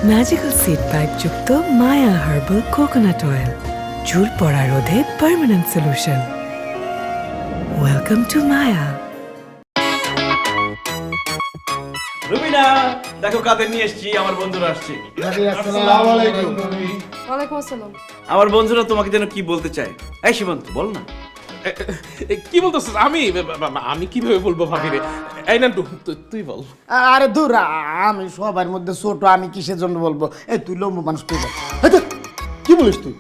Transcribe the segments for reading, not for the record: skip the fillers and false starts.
Magical seed pipe যুক্ত মায়া herbal coconut oil, চুল পড়া রোধে পার্মানেন্ট সলিউশন। ওয়েলকাম টু মায়া। রুবিনা, দেখো কাদের নিয়ে এসেছি, আমার বন্ধুরা আসছে। আসসালামু আলাইকুম। ওয়ালাইকুম আসসালাম। আমার বন্ধুরা তোমাকে যেন কি বলতে চায়। এই সীমান্ত, বল না। কি বলতেছিস? আমি কিভাবে বলবো ভাবি রে? এই না তুই বল। আরে দূর, আমি সবার মধ্যে ছোট, আমি কিসের জন্য বলবো? এই তুই লম্ব মানুষ, তুই বল। কি বলিস তুই?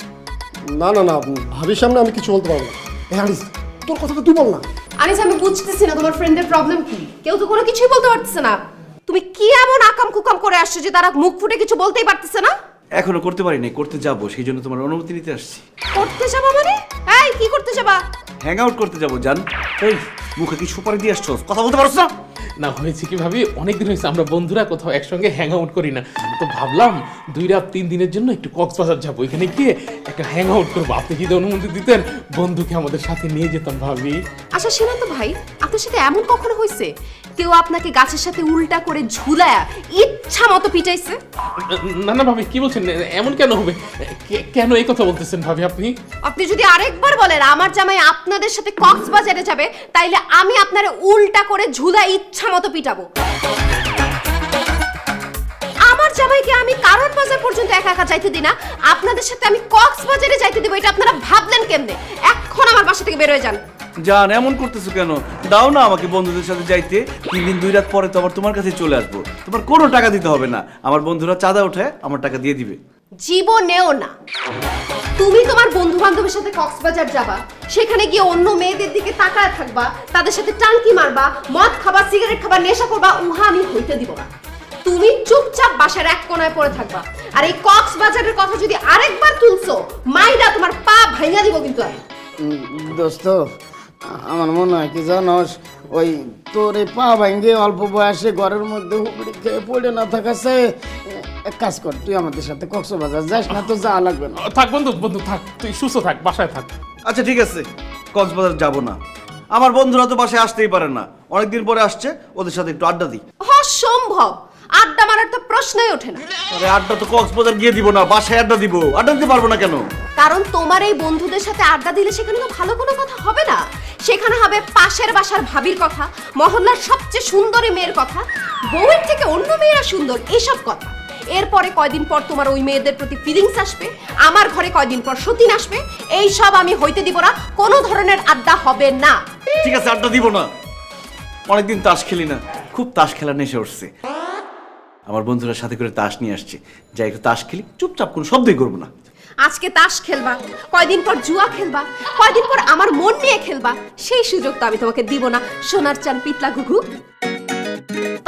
না না না, ভাবির সামনে আমি কিছু বলতে পারবো না। এই আনিস, তোর কথাটা তুই বল না। আনিস, আমি বুঝতেছি না তোমার ফ্রেন্ডের প্রবলেম কি। কেউ তো কোনো কিছুই বলতে পারতেছে না। তুমি কি এমন আকাম কুকাম করে আসছো যে তারা মুখ ফুটে কিছু বলতেই পারতেছে না? এখনো করতে পারিনি, করতে যাবো, সেই জন্য তোমার অনুমতি নিতে আসছি। করতে যাবা মানে? এই কি করতে যাবা? হ্যাং আউট করতে যাবো জান। এই মুখে কি সুপারি দিয়ে আসছো? কথা বলতে পারছ না? না, হয়েছে কি ভাবি, অনেকদিন হয়েছে আমরা বন্ধুরা কোথাও একসঙ্গে হ্যাং আউট করি না, তো ভাবলাম 2 রাত 3 দিনের জন্য একটু কক্সবাজার যাবো, এখানে গিয়ে একটা হ্যাং আউট করবো। আপনি যদি অনুমতি দিতেন, বন্ধুকে আমাদের সাথে নিয়ে যেতাম ভাবি। আচ্ছা সীমান্ত ভাই, আপনার সাথে এমন কখনো হয়েছে কেউ আপনাকে গাছের সাথে উল্টা করে ঝুলায়া ইচ্ছা মতো পিটাইছে? না না ভাবি, কি বলছেন? এমন কেন হবে? কেন এই কথা বলতেছেন ভাবি আপনি? আপনি যদি আরেকবার বলেন আমার জামাই আপনাদের সাথে কক্সবাজারে যাবে, তাইলে আমি আপনারে উল্টা করে ঝুলা ইচ্ছা মতো পিটাবো। আমার জামাইকে আমি কারণ বাজার পর্যন্ত একা একা যাইতে দিই না, আপনাদের সাথে আমি কক্সবাজারে যাইতে দিব, এটা আপনারা ভাবলেন কেমনে? এখন আমার বাসা থেকে বের হয়ে যান। জান, এমন করতেছো কেন? দাও না আমাকে বন্ধুদের সাথে যাইতে। 3 দিন 2 রাত পরে তো আবার তোমার কাছে চলে আসবো। তোমার কোনো টাকা দিতে হবে না, আমার বন্ধুরা চাঁদা উঠায় আমার টাকা দিয়ে দিবে। জীবনেও না। তুমি তোমার বন্ধু বান্ধবের সাথে কক্সবাজার যাবা, সেখানে গিয়ে অন্য মেয়েদের দিকে তাকায় থাকবা, তাদের সাথে টাঙ্কি মারবা, মদ খাবা, সিগারেট খাবা, নেশা করবা, উহা আমি হইতে দিব না। তুমি চুপচাপ বাসার এক কোণায় পড়ে থাকবা। আর এই কক্সবাজারের কথা যদি আরেকবার তুলছো, মাইরা তোমার পা ভাঙা দিব কিন্তু আমি। দোস্ত, আমার মনে হয় কি জানোস, ওই তোর এই পা ভাঙ্গে অল্প বয়সে ঘরের মধ্যে হুবড়ি খেয়ে পড়ে না থাকাছে, এক কাজ কর, তুই আমাদের সাথে কক্সবাজার যাস না, তো যাওয়া লাগবে না। থাক বন্ধু, বন্ধু থাক, তুই সুস্থ থাক, বাসায় থাক। আচ্ছা ঠিক আছে, কক্সবাজার যাবো না। আমার বন্ধুরা তো বাসায় আসতেই পারে না, অনেকদিন পরে আসছে, ওদের সাথে একটু আড্ডা দিই। অসম্ভব, আড্ডা মারার তো প্রশ্নই ওঠে না। আরে আড্ডা তো কক্সবাজার গিয়ে দিব না, বাসায় আড্ডা দিব। আড্ডা দিতে পারবো না কেন? কারণ তোমার এই বন্ধুদের সাথে আড্ডা দিলে সেখানে তো ভালো কোনো কথা হবে না। সেখানে হবে পাশের বাসার ভাবির কথা, মহল্লার সবচেয়ে সুন্দরী মেয়ের কথা, বউয়ের থেকে অন্য মেয়েরা সুন্দর, এসব কথা। এরপরে কয়দিন পর তোমার ওই মেয়েদের প্রতি ফিলিংস আসবে, আমার ঘরে কয়দিন পর সতীন আসবে। এই সব আমি হইতে দিব না, কোনো ধরনের আড্ডা হবে না। ঠিক আছে, আড্ডা দিব না। অনেকদিন তাস খেলি না, খুব তাস খেলা নেশে উঠছে। আমার বন্ধুরা সাথে করে তাস নিয়ে আসছে, যাই একটু তাস খেলি, চুপচাপ কোনো শব্দই করবো না। আজকে তাস খেলবা, কয়দিন পর জুয়া খেলবা, কয়দিন পর আমার মন নিয়ে খেলবা, সেই সুযোগ তো আমি তোমাকে দিব না, সোনার চান পিতলা ঘুঘু।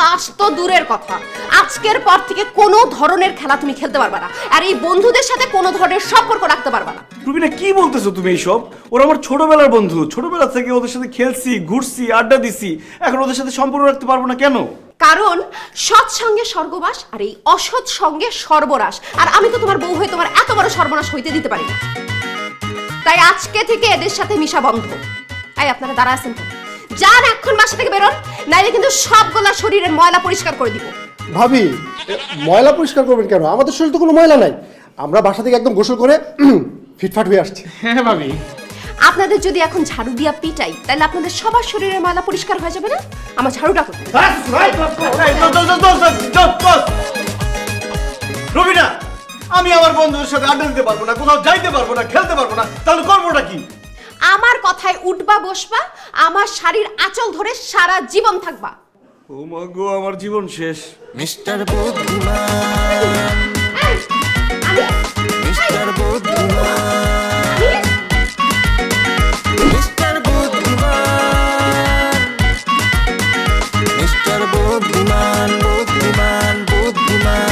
তাস তো দূরের কথা, আজকের পর থেকে কোনো ধরনের খেলা তুমি খেলতে পারবা না, আর এই বন্ধুদের সাথে কোনো ধরনের সম্পর্ক রাখতে পারবা না। রুবিনা, কি বলতেছো তুমি এইসব? ওরা আমার ছোটবেলার বন্ধু, ছোটবেলা থেকে ওদের সাথে খেলছি, ঘুরছি, আড্ডা দিছি, এখন ওদের সাথে সম্পর্ক রাখতে পারবো না কেন? কারণ সৎ সঙ্গে স্বর্গবাস, আর এই অসৎ সঙ্গে সর্বনাশ, আর আমি তো তোমার বউ হয়ে তোমার এত বড় সর্বনাশ হইতে দিতে পারি না। তাই আজকে থেকে এদের সাথে মিশা বন্ধ। এই আপনারা দাঁড়া আছেন তো, যান এখন বাসা থেকে বেরোন, নাইলে কিন্তু সবগুলা শরীরের ময়লা পরিষ্কার করে দিব। ভাবি, ময়লা পরিষ্কার করবেন কেন? আমাদের শরীরে তো কোনো ময়লা নাই। আমরা বাসা থেকে একদম গোসল করে ফিটফাট হয়ে আসছি। হ্যাঁ ভাবি, আপনাদের যদি এখন ঝাড়ু দিয়া পিটাই, তাহলে আপনাদের সবার শরীরের ময়লা পরিষ্কার হয়ে যাবে না? আমার ঝাড়ুটা করতে। রুবিনা, আমি আমার বন্ধুদের সাথে আড্ডা দিতে পারবো না, কোথাও যাইতে পারবো না, খেলতে পারবো না, তাহলে করবোটা কি? আমার কথায় উঠবা বসবা, আমার শাড়ির আঁচল ধরে সারা জীবন থাকবা। ও মা গো, আমার জীবন শেষ। মিস্টার বুদ্ধিমান, এই, মিস্টার বুদ্ধিমান, মিস্টার বুদ্ধিমান, মিস্টার বুদ্ধিমান, বুদ্ধিমান, বুদ্ধিমান,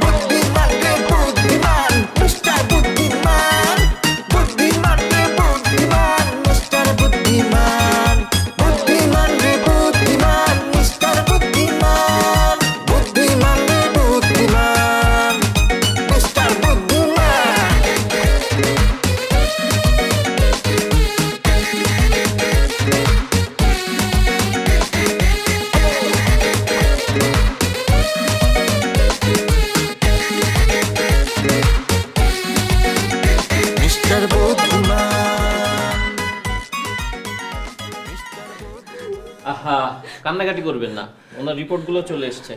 বুদ্ধিমান রে বুদ্ধিমান, মিস্টার বুদ্ধিমান, বুদ্ধিমান রে বুদ্ধিমান, মিস্টার বুদ্ধিমান, বুদ্ধিমান রে বুদ্ধিমান, মিস্টার বুদ্ধিমান, বুদ্ধিমান রে বুদ্ধিমান, মিস্টার বুদ্ধিমান। কান্নাকাটি করবেন না, ওনার রিপোর্টগুলো চলে এসেছে।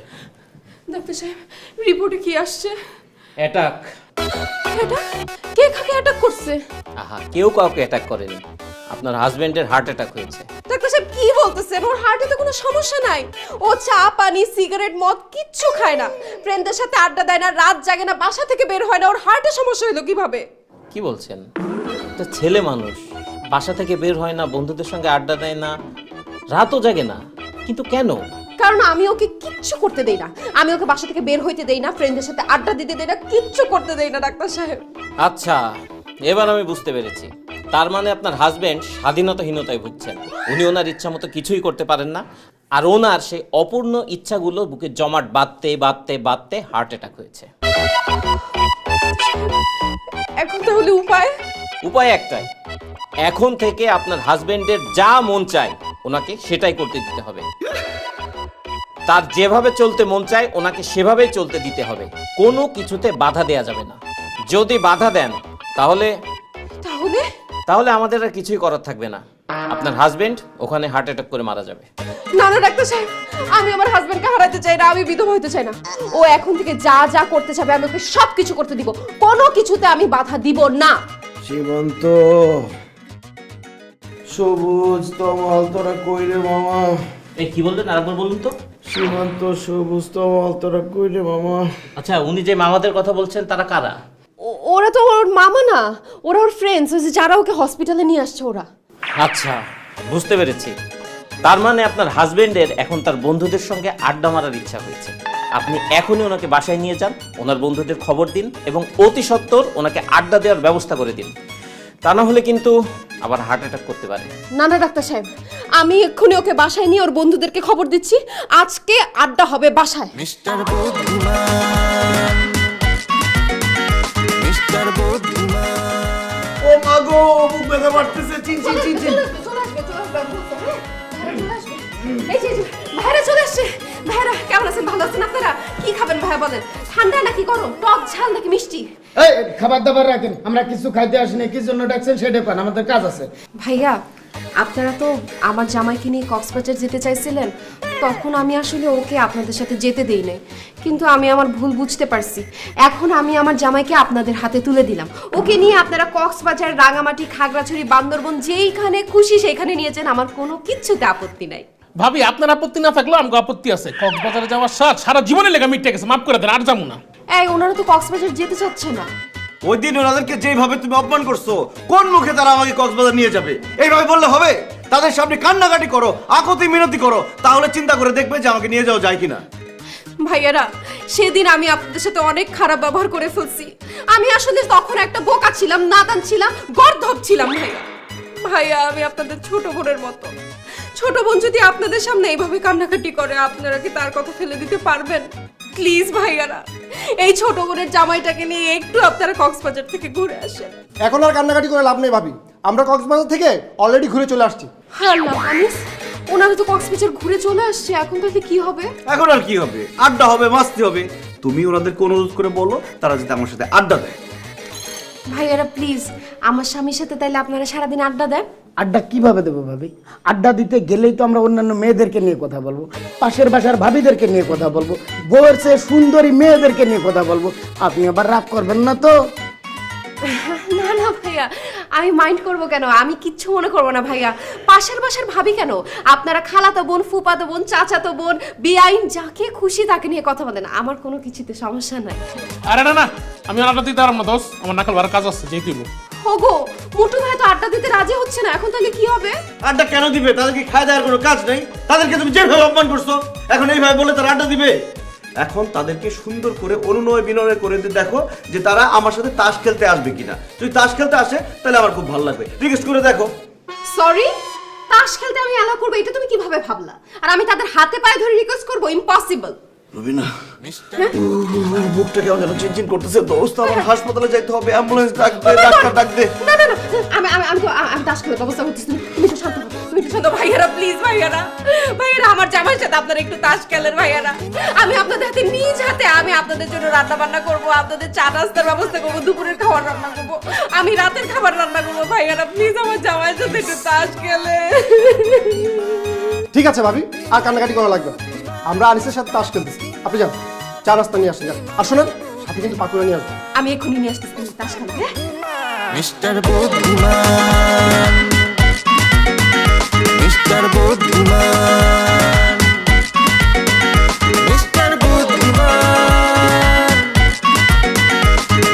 ডাক্তার সাহেব, রিপোর্টে কি আসছে? অ্যাটাক। এটা কে কাকে অ্যাটাক করছে? আহা, কেউ কাউকে অ্যাটাক করেনি, আপনার হাজবেন্ডের হার্ট অ্যাটাক হয়েছে। ডাক্তার সাহেব কি বলতেছেন? ওর হার্টে তো কোনো সমস্যা নাই। ও চা পানি সিগারেট মদ কিচ্ছু খায় না, ফ্রেন্ডদের সাথে আড্ডা দেয় না, রাত জাগে না, বাসা থেকে বের হয় না। ওর হার্টে সমস্যা হলো কিভাবে? কি বলছেন? একটা ছেলে মানুষ, বাসা থেকে বের হয় না, বন্ধুদের সঙ্গে আড্ডা দেয় না, রাতও জাগে না, কিন্তু কেন? কারণ আমি ওকে কিচ্ছু করতে দেই না। আমি ওকে বাসা থেকে বের হইতে দেই না, ফ্রেন্ডদের সাথে আড্ডা দিতে দেই না, কিচ্ছু করতে দেই না ডাক্তার সাহেব। আচ্ছা, এবার আমি বুঝতে পেরেছি। তার মানে আপনার হাজবেন্ড স্বাধীনতাহীনতায় ভুগছেন। উনি ওনার ইচ্ছা মতো কিছুই করতে পারেন না, আর ওনার সেই অপূর্ণ ইচ্ছাগুলো বুকে জমাট বাঁধতে বাঁধতে বাঁধতে হার্ট অ্যাটাক হয়েছে। এখন তাহলে উপায়? উপায় একটাই, এখন থেকে আপনার হাজবেন্ডের যা মন চায় ওনাকে সেটাই করতে দিতে হবে। তার যেভাবে চলতে মন চায় ওনাকে সেভাবেই চলতে দিতে হবে, কোনো কিছুতে বাধা দেয়া যাবে না। যদি বাধা দেন তাহলে তাহলে তাহলে আমাদের আর কিছুই করার থাকবে না, আপনার হাজবেন্ড ওখানে হার্ট অ্যাটাক করে মারা যাবে। না না ডাক্তার সাহেব, আমি আমার হাজবেন্ডকে হারাতে চাই না, আমি বিধবা হইতে চাই না। ও এখন থেকে যা যা করতে চাবে আমি ওকে সব কিছু করতে দিব, কোনো কিছুতে আমি বাধা দিব না। সীমান্ত, সবুজ তমাল তোরা কই রে মামা? এই কি বললেন, আরেকবার বলুন তো। সীমান্ত, সবুজ তমাল তোরা কই রে মামা? আচ্ছা, উনি যে মামাদের কথা বলছেন তারা কারা? ওরা তো ওর মামা না, ওরা ওর ফ্রেন্ডস, যারা ওকে হসপিটালে নিয়ে আসছে ওরা। আচ্ছা, বুঝতে পেরেছি। তার মানে আপনার হাজবেন্ডের এখন তার বন্ধুদের সঙ্গে আড্ডা মারার ইচ্ছা হয়েছে। আপনি এখনই ওনাকে বাসায় নিয়ে যান, ওনার বন্ধুদের খবর দিন এবং অতি সত্বর ওনাকে আড্ডা দেওয়ার ব্যবস্থা করে দিন। তা না হলে কিন্তু আবার হার্ট অ্যাটাক করতে পারে। না না ডাক্তার সাহেব, আমি এক্ষুনি ওকে বাসায় নিয়ে ওর বন্ধুদেরকে খবর দিচ্ছি, আজকে আড্ডা হবে বাসায়। মিস্টার বুদ্ধিমান, মিস্টার বুদ্ধিমান। ও মা গো, বুক ব্যথা বাড়তেছে, চিনচিন চিনচিন। ভাইরা চলে আসছে। ভাইরা কেমন আছেন? ভালো আছেন আপনারা? কি খাবেন ভাইয়া বলেন? ঠান্ডা নাকি গরম, টক ঝাল নাকি মিষ্টি? এই খাবার দাবার রাখেন, আমরা কিছু খাইতে আসিনি। কি জন্য ডাকছেন সেটা কোন, আমাদের কাজ আছে। ভাইয়া আপনারা তো আমার জামাইকে নিয়ে কক্সবাজার যেতে চাইছিলেন, তখন আমি আসলে ওকে আপনাদের সাথে যেতে দেই নাই, কিন্তু আমি আমার ভুল বুঝতে পারছি। এখন আমি আমার জামাইকে আপনাদের হাতে তুলে দিলাম। ওকে নিয়ে আপনারা কক্সবাজার, রাঙামাটি, খাগড়াছড়ি, বান্দরবন যেইখানে খুশি সেইখানে নিয়ে যান, আমার কোনো কিচ্ছুতে আপত্তি নাই। ভাবি, আপনার আপত্তি না থাকলেও আমাকে আপত্তি আছে। কক্সবাজারে যাওয়ার শখ সারা জীবনের লেগে মিটে গেছে, মাফ করে দেন, আর যাবো না। এই ওনারা তো কক্সবাজার যেতে চাচ্ছে না। ওই দিন ওনাদেরকে যেভাবে তুমি অপমান করছো, কোন মুখে তারা আমাকে কক্সবাজার নিয়ে যাবে? এইভাবে বললে হবে? তাদের সামনে কান্নাকাটি করো, আকুতি মিনতি করো, তাহলে চিন্তা করে দেখবে যে আমাকে নিয়ে যাওয়া যায় কিনা। ভাইয়ারা, সেদিন আমি আপনাদের সাথে অনেক খারাপ ব্যবহার করে ফেলছি। আমি আসলে তখন একটা বোকা ছিলাম, নাদান ছিলাম, গর্দভ ছিলাম। ভাইয়া ভাইয়া, আমি আপনাদের ছোট বোনের মতো। ছোট বোন যদি আপনাদের সামনে এইভাবে কান্নাকাটি করে, আপনারা কি তার কথা ফেলে দিতে পারবেন? প্লিজ ভাইয়ারা, এই ছোট বোনের জামাইটাকে নিয়ে একটু আপনারা কক্সবাজার থেকে ঘুরে আসেন। এখন আর কান্নাকাটি করে লাভ নেই ভাবি, আমরা কক্সবাজার থেকে অলরেডি ঘুরে চলে আসছি। হ্যাঁ আল্লাহ, আনিস, ওনারা তো কক্সবাজার ঘুরে চলে আসছে, এখন তাহলে কি হবে? এখন আর কি হবে? আড্ডা হবে, মাস্তি হবে। তুমি ওনাদেরকে অনুরোধ করে বলো তারা যদি আমার সাথে আড্ডা দেয়। ভাইয়ারা প্লিজ, আমার স্বামীর সাথে তাইলে আপনারা সারাদিন আড্ডা দেন। আড্ডা কিভাবে দেবো ভাবি? আড্ডা দিতে গেলেই তো আমরা অন্যান্য মেয়েদেরকে নিয়ে কথা বলবো, পাশের বাসার ভাবিদেরকে নিয়ে কথা বলবো, বউয়ের চেয়ে সুন্দরী মেয়েদেরকে নিয়ে কথা বলবো। আপনি আবার রাগ করবেন না তো? না না ভাইয়া, আমি মাইন্ড করবো কেন? আমি কিচ্ছু মনে করবো না ভাইয়া। পাশের বাসার ভাবি কেন, আপনারা খালাতো বোন, ফুপাতো বোন, চাচাতো বোন, বেআইন যাকে খুশি তাকে নিয়ে কথা বলেন, আমার কোনো কিছুতে সমস্যা নাই। আরে না না, আমি আর আড্ডা দিতে পারলাম না দোস্ত, আমার নাকাল বার কাজ আছে, যেই তুই। ওগো, মোটু ভাই তো আড্ডা দিতে রাজি হচ্ছে না, এখন তাহলে কি হবে? আড্ডা কেন দিবে? তাদেরকে খায় দেওয়ার কোনো কাজ নেই? তাদেরকে তুমি যেভাবে অপমান করছো, এখন এইভাবে বলে তারা আড্ডা দিবে? এখন তাদেরকে সুন্দর করে অনুনয় বিনয় করে দেখো যে তারা আমার সাথে তাস খেলতে আসবে কিনা। যদি তাস খেলতে আসে তাহলে আমার খুব ভালো লাগবে, রিকোয়েস্ট করে দেখো। সরি, তাস খেলতে আমি অ্যালাউ করবো এটা তুমি কিভাবে ভাবলা? আর আমি তাদের হাতে পায়ে ধরে রিকোয়েস্ট করবো? ইম্পসিবল। রবিনা, বুকটা কেমন যেন চিনচিন করতেছে দোস্ত, আমার হাসপাতালে যাইতে হবে, অ্যাম্বুলেন্স ডাক দে, ডাক্তার ডাক দে। না না না, আমি তাস খেলার ব্যবস্থা করতেছি, তুমি একটু শান্ত হও, তুমি একটু শান্ত হও। ভাইয়ারা প্লিজ, ভাইয়ারা ভাইয়ারা, আমার জামাইয়ের সাথে আপনারা একটু তাস খেলেন ভাইয়ারা। আমি আপনাদের হাতে, নিজ হাতে আমি আপনাদের জন্য রান্না বান্না করবো, আপনাদের চা নাস্তার ব্যবস্থা করবো, দুপুরের খাবার রান্না করবো, আমি রাতের খাবার রান্না করবো। ভাইয়ারা প্লিজ আমার জামাইয়ের সাথে একটু তাস খেলে। ঠিক আছে ভাবি, আর কান্নাকাটি করা লাগবে না। আমরা আনিসের সাথে তাস খেলতেছি, আপনি যান চা নাস্তা নিয়ে আসেন। যান আর শোনেন, সাথে কিন্তু পাকুড়া নিয়ে আসবেন। আমি এক্ষুনি নিয়ে আসতেছি তাস খেলতে, হ্যাঁ? মিস্টার বুদ্ধিমান, মিস্টার বুদ্ধিমান, মিস্টার বুদ্ধিমান,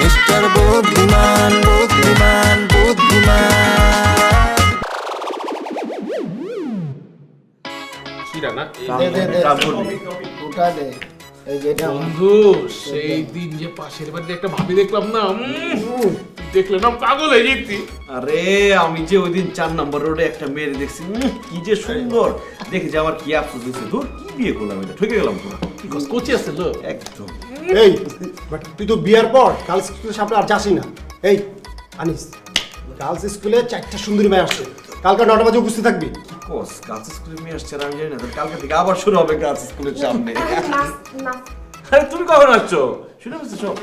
মিস্টার বুদ্ধিমান, বুদ্ধিমান, বুদ্ধিমান। কিরা না দে দে দে ওটা দে, এই যে এটা আমার। বন্ধু সেই দিন যে পাশের বাড়িতে একটা ভাবি দেখলাম না, দেখলে না পাগল হয়ে যেতি। আরে আমি যে ওই দিন 4 নম্বর রোডে একটা মেয়ে দেখছি, কি যে সুন্দর দেখে যে আমার কি আফসোস হয়েছে, ধুর কি বিয়ে করলাম, এটা ঠকে গেলাম পুরো। কি কোচি আছে লো একদম। এই বাট তুই তো বিয়ার পর গার্লস স্কুলের সামনে আর যাসই না। এই আনিস, গার্লস স্কুলে 4টা সুন্দরী মেয়ে আসছে, কালকে 9টা বাজে উপস্থিত থাকবি। কোস গার্লস স্কুলে মেয়ে আসছে আর আমি জানি না, তাহলে কালকে থেকে আবার শুরু হবে গার্লস স্কুলের সামনে। না আরে তুমি কখন আসছো? শুনে বলছো সব।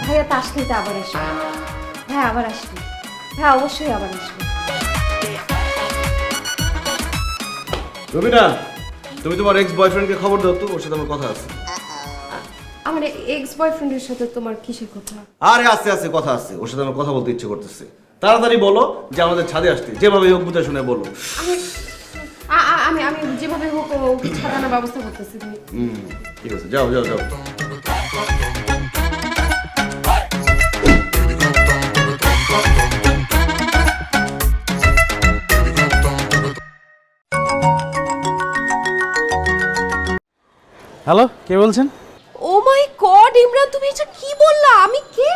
ভাইয়া তাস খেলতে আবার আসবে, হ্যাঁ আবার আসবে, হ্যাঁ অবশ্যই আবার আসবে। রবিনা, তুমি তোমার এক্স বয়ফ্রেন্ডকে খবর দাও তো, ওর সাথে আমার কথা আছে। আমার এক্স বয়ফ্রেন্ডের সাথে তোমার কিসের কথা? আরে আস্তে আস্তে কথা আছে, ওর সাথে আমার কথা বলতে ইচ্ছে করতেছে। তাড়াতাড়ি বলো যে আমাদের ছাদে আসতে, যেভাবে হোক বুঝে শুনে বলো। আমি আমি যেভাবে হোক ছাড়ানোর ব্যবস্থা করতেছি। ঠিক আছে, যাও যাও যাও। হ্যালো, কে বলছেন? ও মাই গড ইমরান, তুমি এটা কি বললা? আমি কে?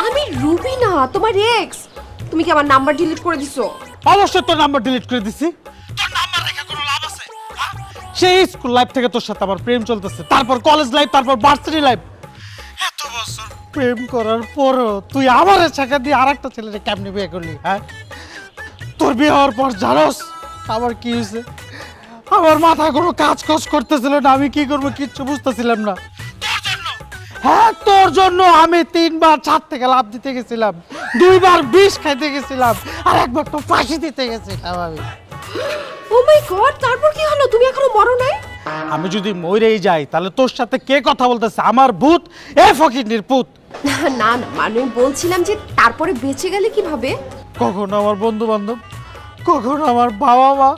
আমি রুবিনা, তোমার এক্স। তুমি কি আমার নাম্বার ডিলিট করে দিছো? অবশ্যই তোর নাম্বার ডিলিট করে দিছি। তোর নাম্বার রেখে কোনো লাভ আছে? সেই স্কুল লাইফ থেকে তোর সাথে আমার প্রেম চলতেছে, তারপর কলেজ লাইফ, তারপর ভার্সিটি লাইফ। এত বছর প্রেম করার পরও তুই আমার ছাকা দিয়ে আরেকটা ছেলেকে কেমনে বিয়ে করলি? হ্যাঁ, তোর বিয়ে হওয়ার পর জানোস আমার কি হয়েছে? আমার মাথা কোনো কাজ করতেছিল না, আমি কি করবো কিচ্ছু বুঝতেছিলাম না। হ্যাঁ, তোর জন্য আমি 3বার ছাদ থেকে লাফ দিতে গেছিলাম, 2বার বিষ খাইতে গেছিলাম, আর একবার তো ফাঁসি দিতে গেছিলাম আমি। ও মাই গড, তারপর কি হলো? তুমি এখনো মরো নাই? আমি যদি মরেই যাই তাহলে তোর সাথে কে কথা বলতেছে? আমার ভূত, এ ফকিন্নির পুত। না না না, মানে বলছিলাম যে তারপরে বেঁচে গেলে কিভাবে? কখনো আমার বন্ধু বান্ধব, কখনো আমার বাবা মা,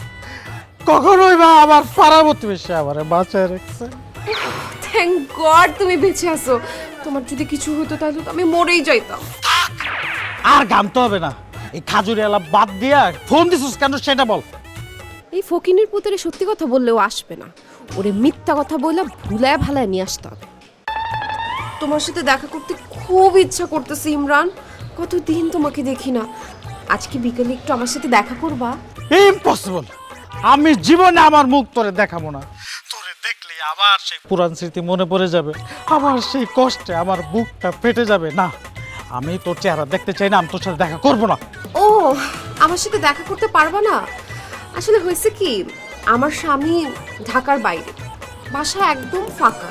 কখনোই বা আমার পাড়া প্রতিবেশী আমার বাঁচায় রাখছে। থ্যাংক গড তুমি বেঁচে আছো। তোমার যদি কিছু হতো তাহলে তো আমি মরেই যাইতাম। আর ঘামতে হবে না, এই খাজুরি আলাপ বাদ দিয়া ফোন দিছিস কেন সেটা বল। এই ফকিনের পুত্রে সত্যি কথা বললেও আসবে না, ওরে মিথ্যা কথা বলে ভুলায় ভালায় নিয়ে আসতে হবে। তোমার সাথে দেখা করতে খুব ইচ্ছা করতেছে ইমরান, কতদিন তোমাকে দেখি না। আজকে বিকেলে একটু আমার সাথে দেখা করবা? ইম্পসিবল, আমি জীবনে আমার মুখ তোরে দেখাবো না। তোরে দেখলে আবার সেই পুরান স্মৃতি মনে পড়ে যাবে, আমার সেই কষ্টে আমার বুকটা ফেটে যাবে। না, আমি তোর চেহারা দেখতে চাই না, আমি তোর সাথে দেখা করবো না। ও, আমার সাথে দেখা করতে পারবা না? আসলে হয়েছে কি, আমার স্বামী ঢাকার বাইরে, বাসা একদম ফাঁকা।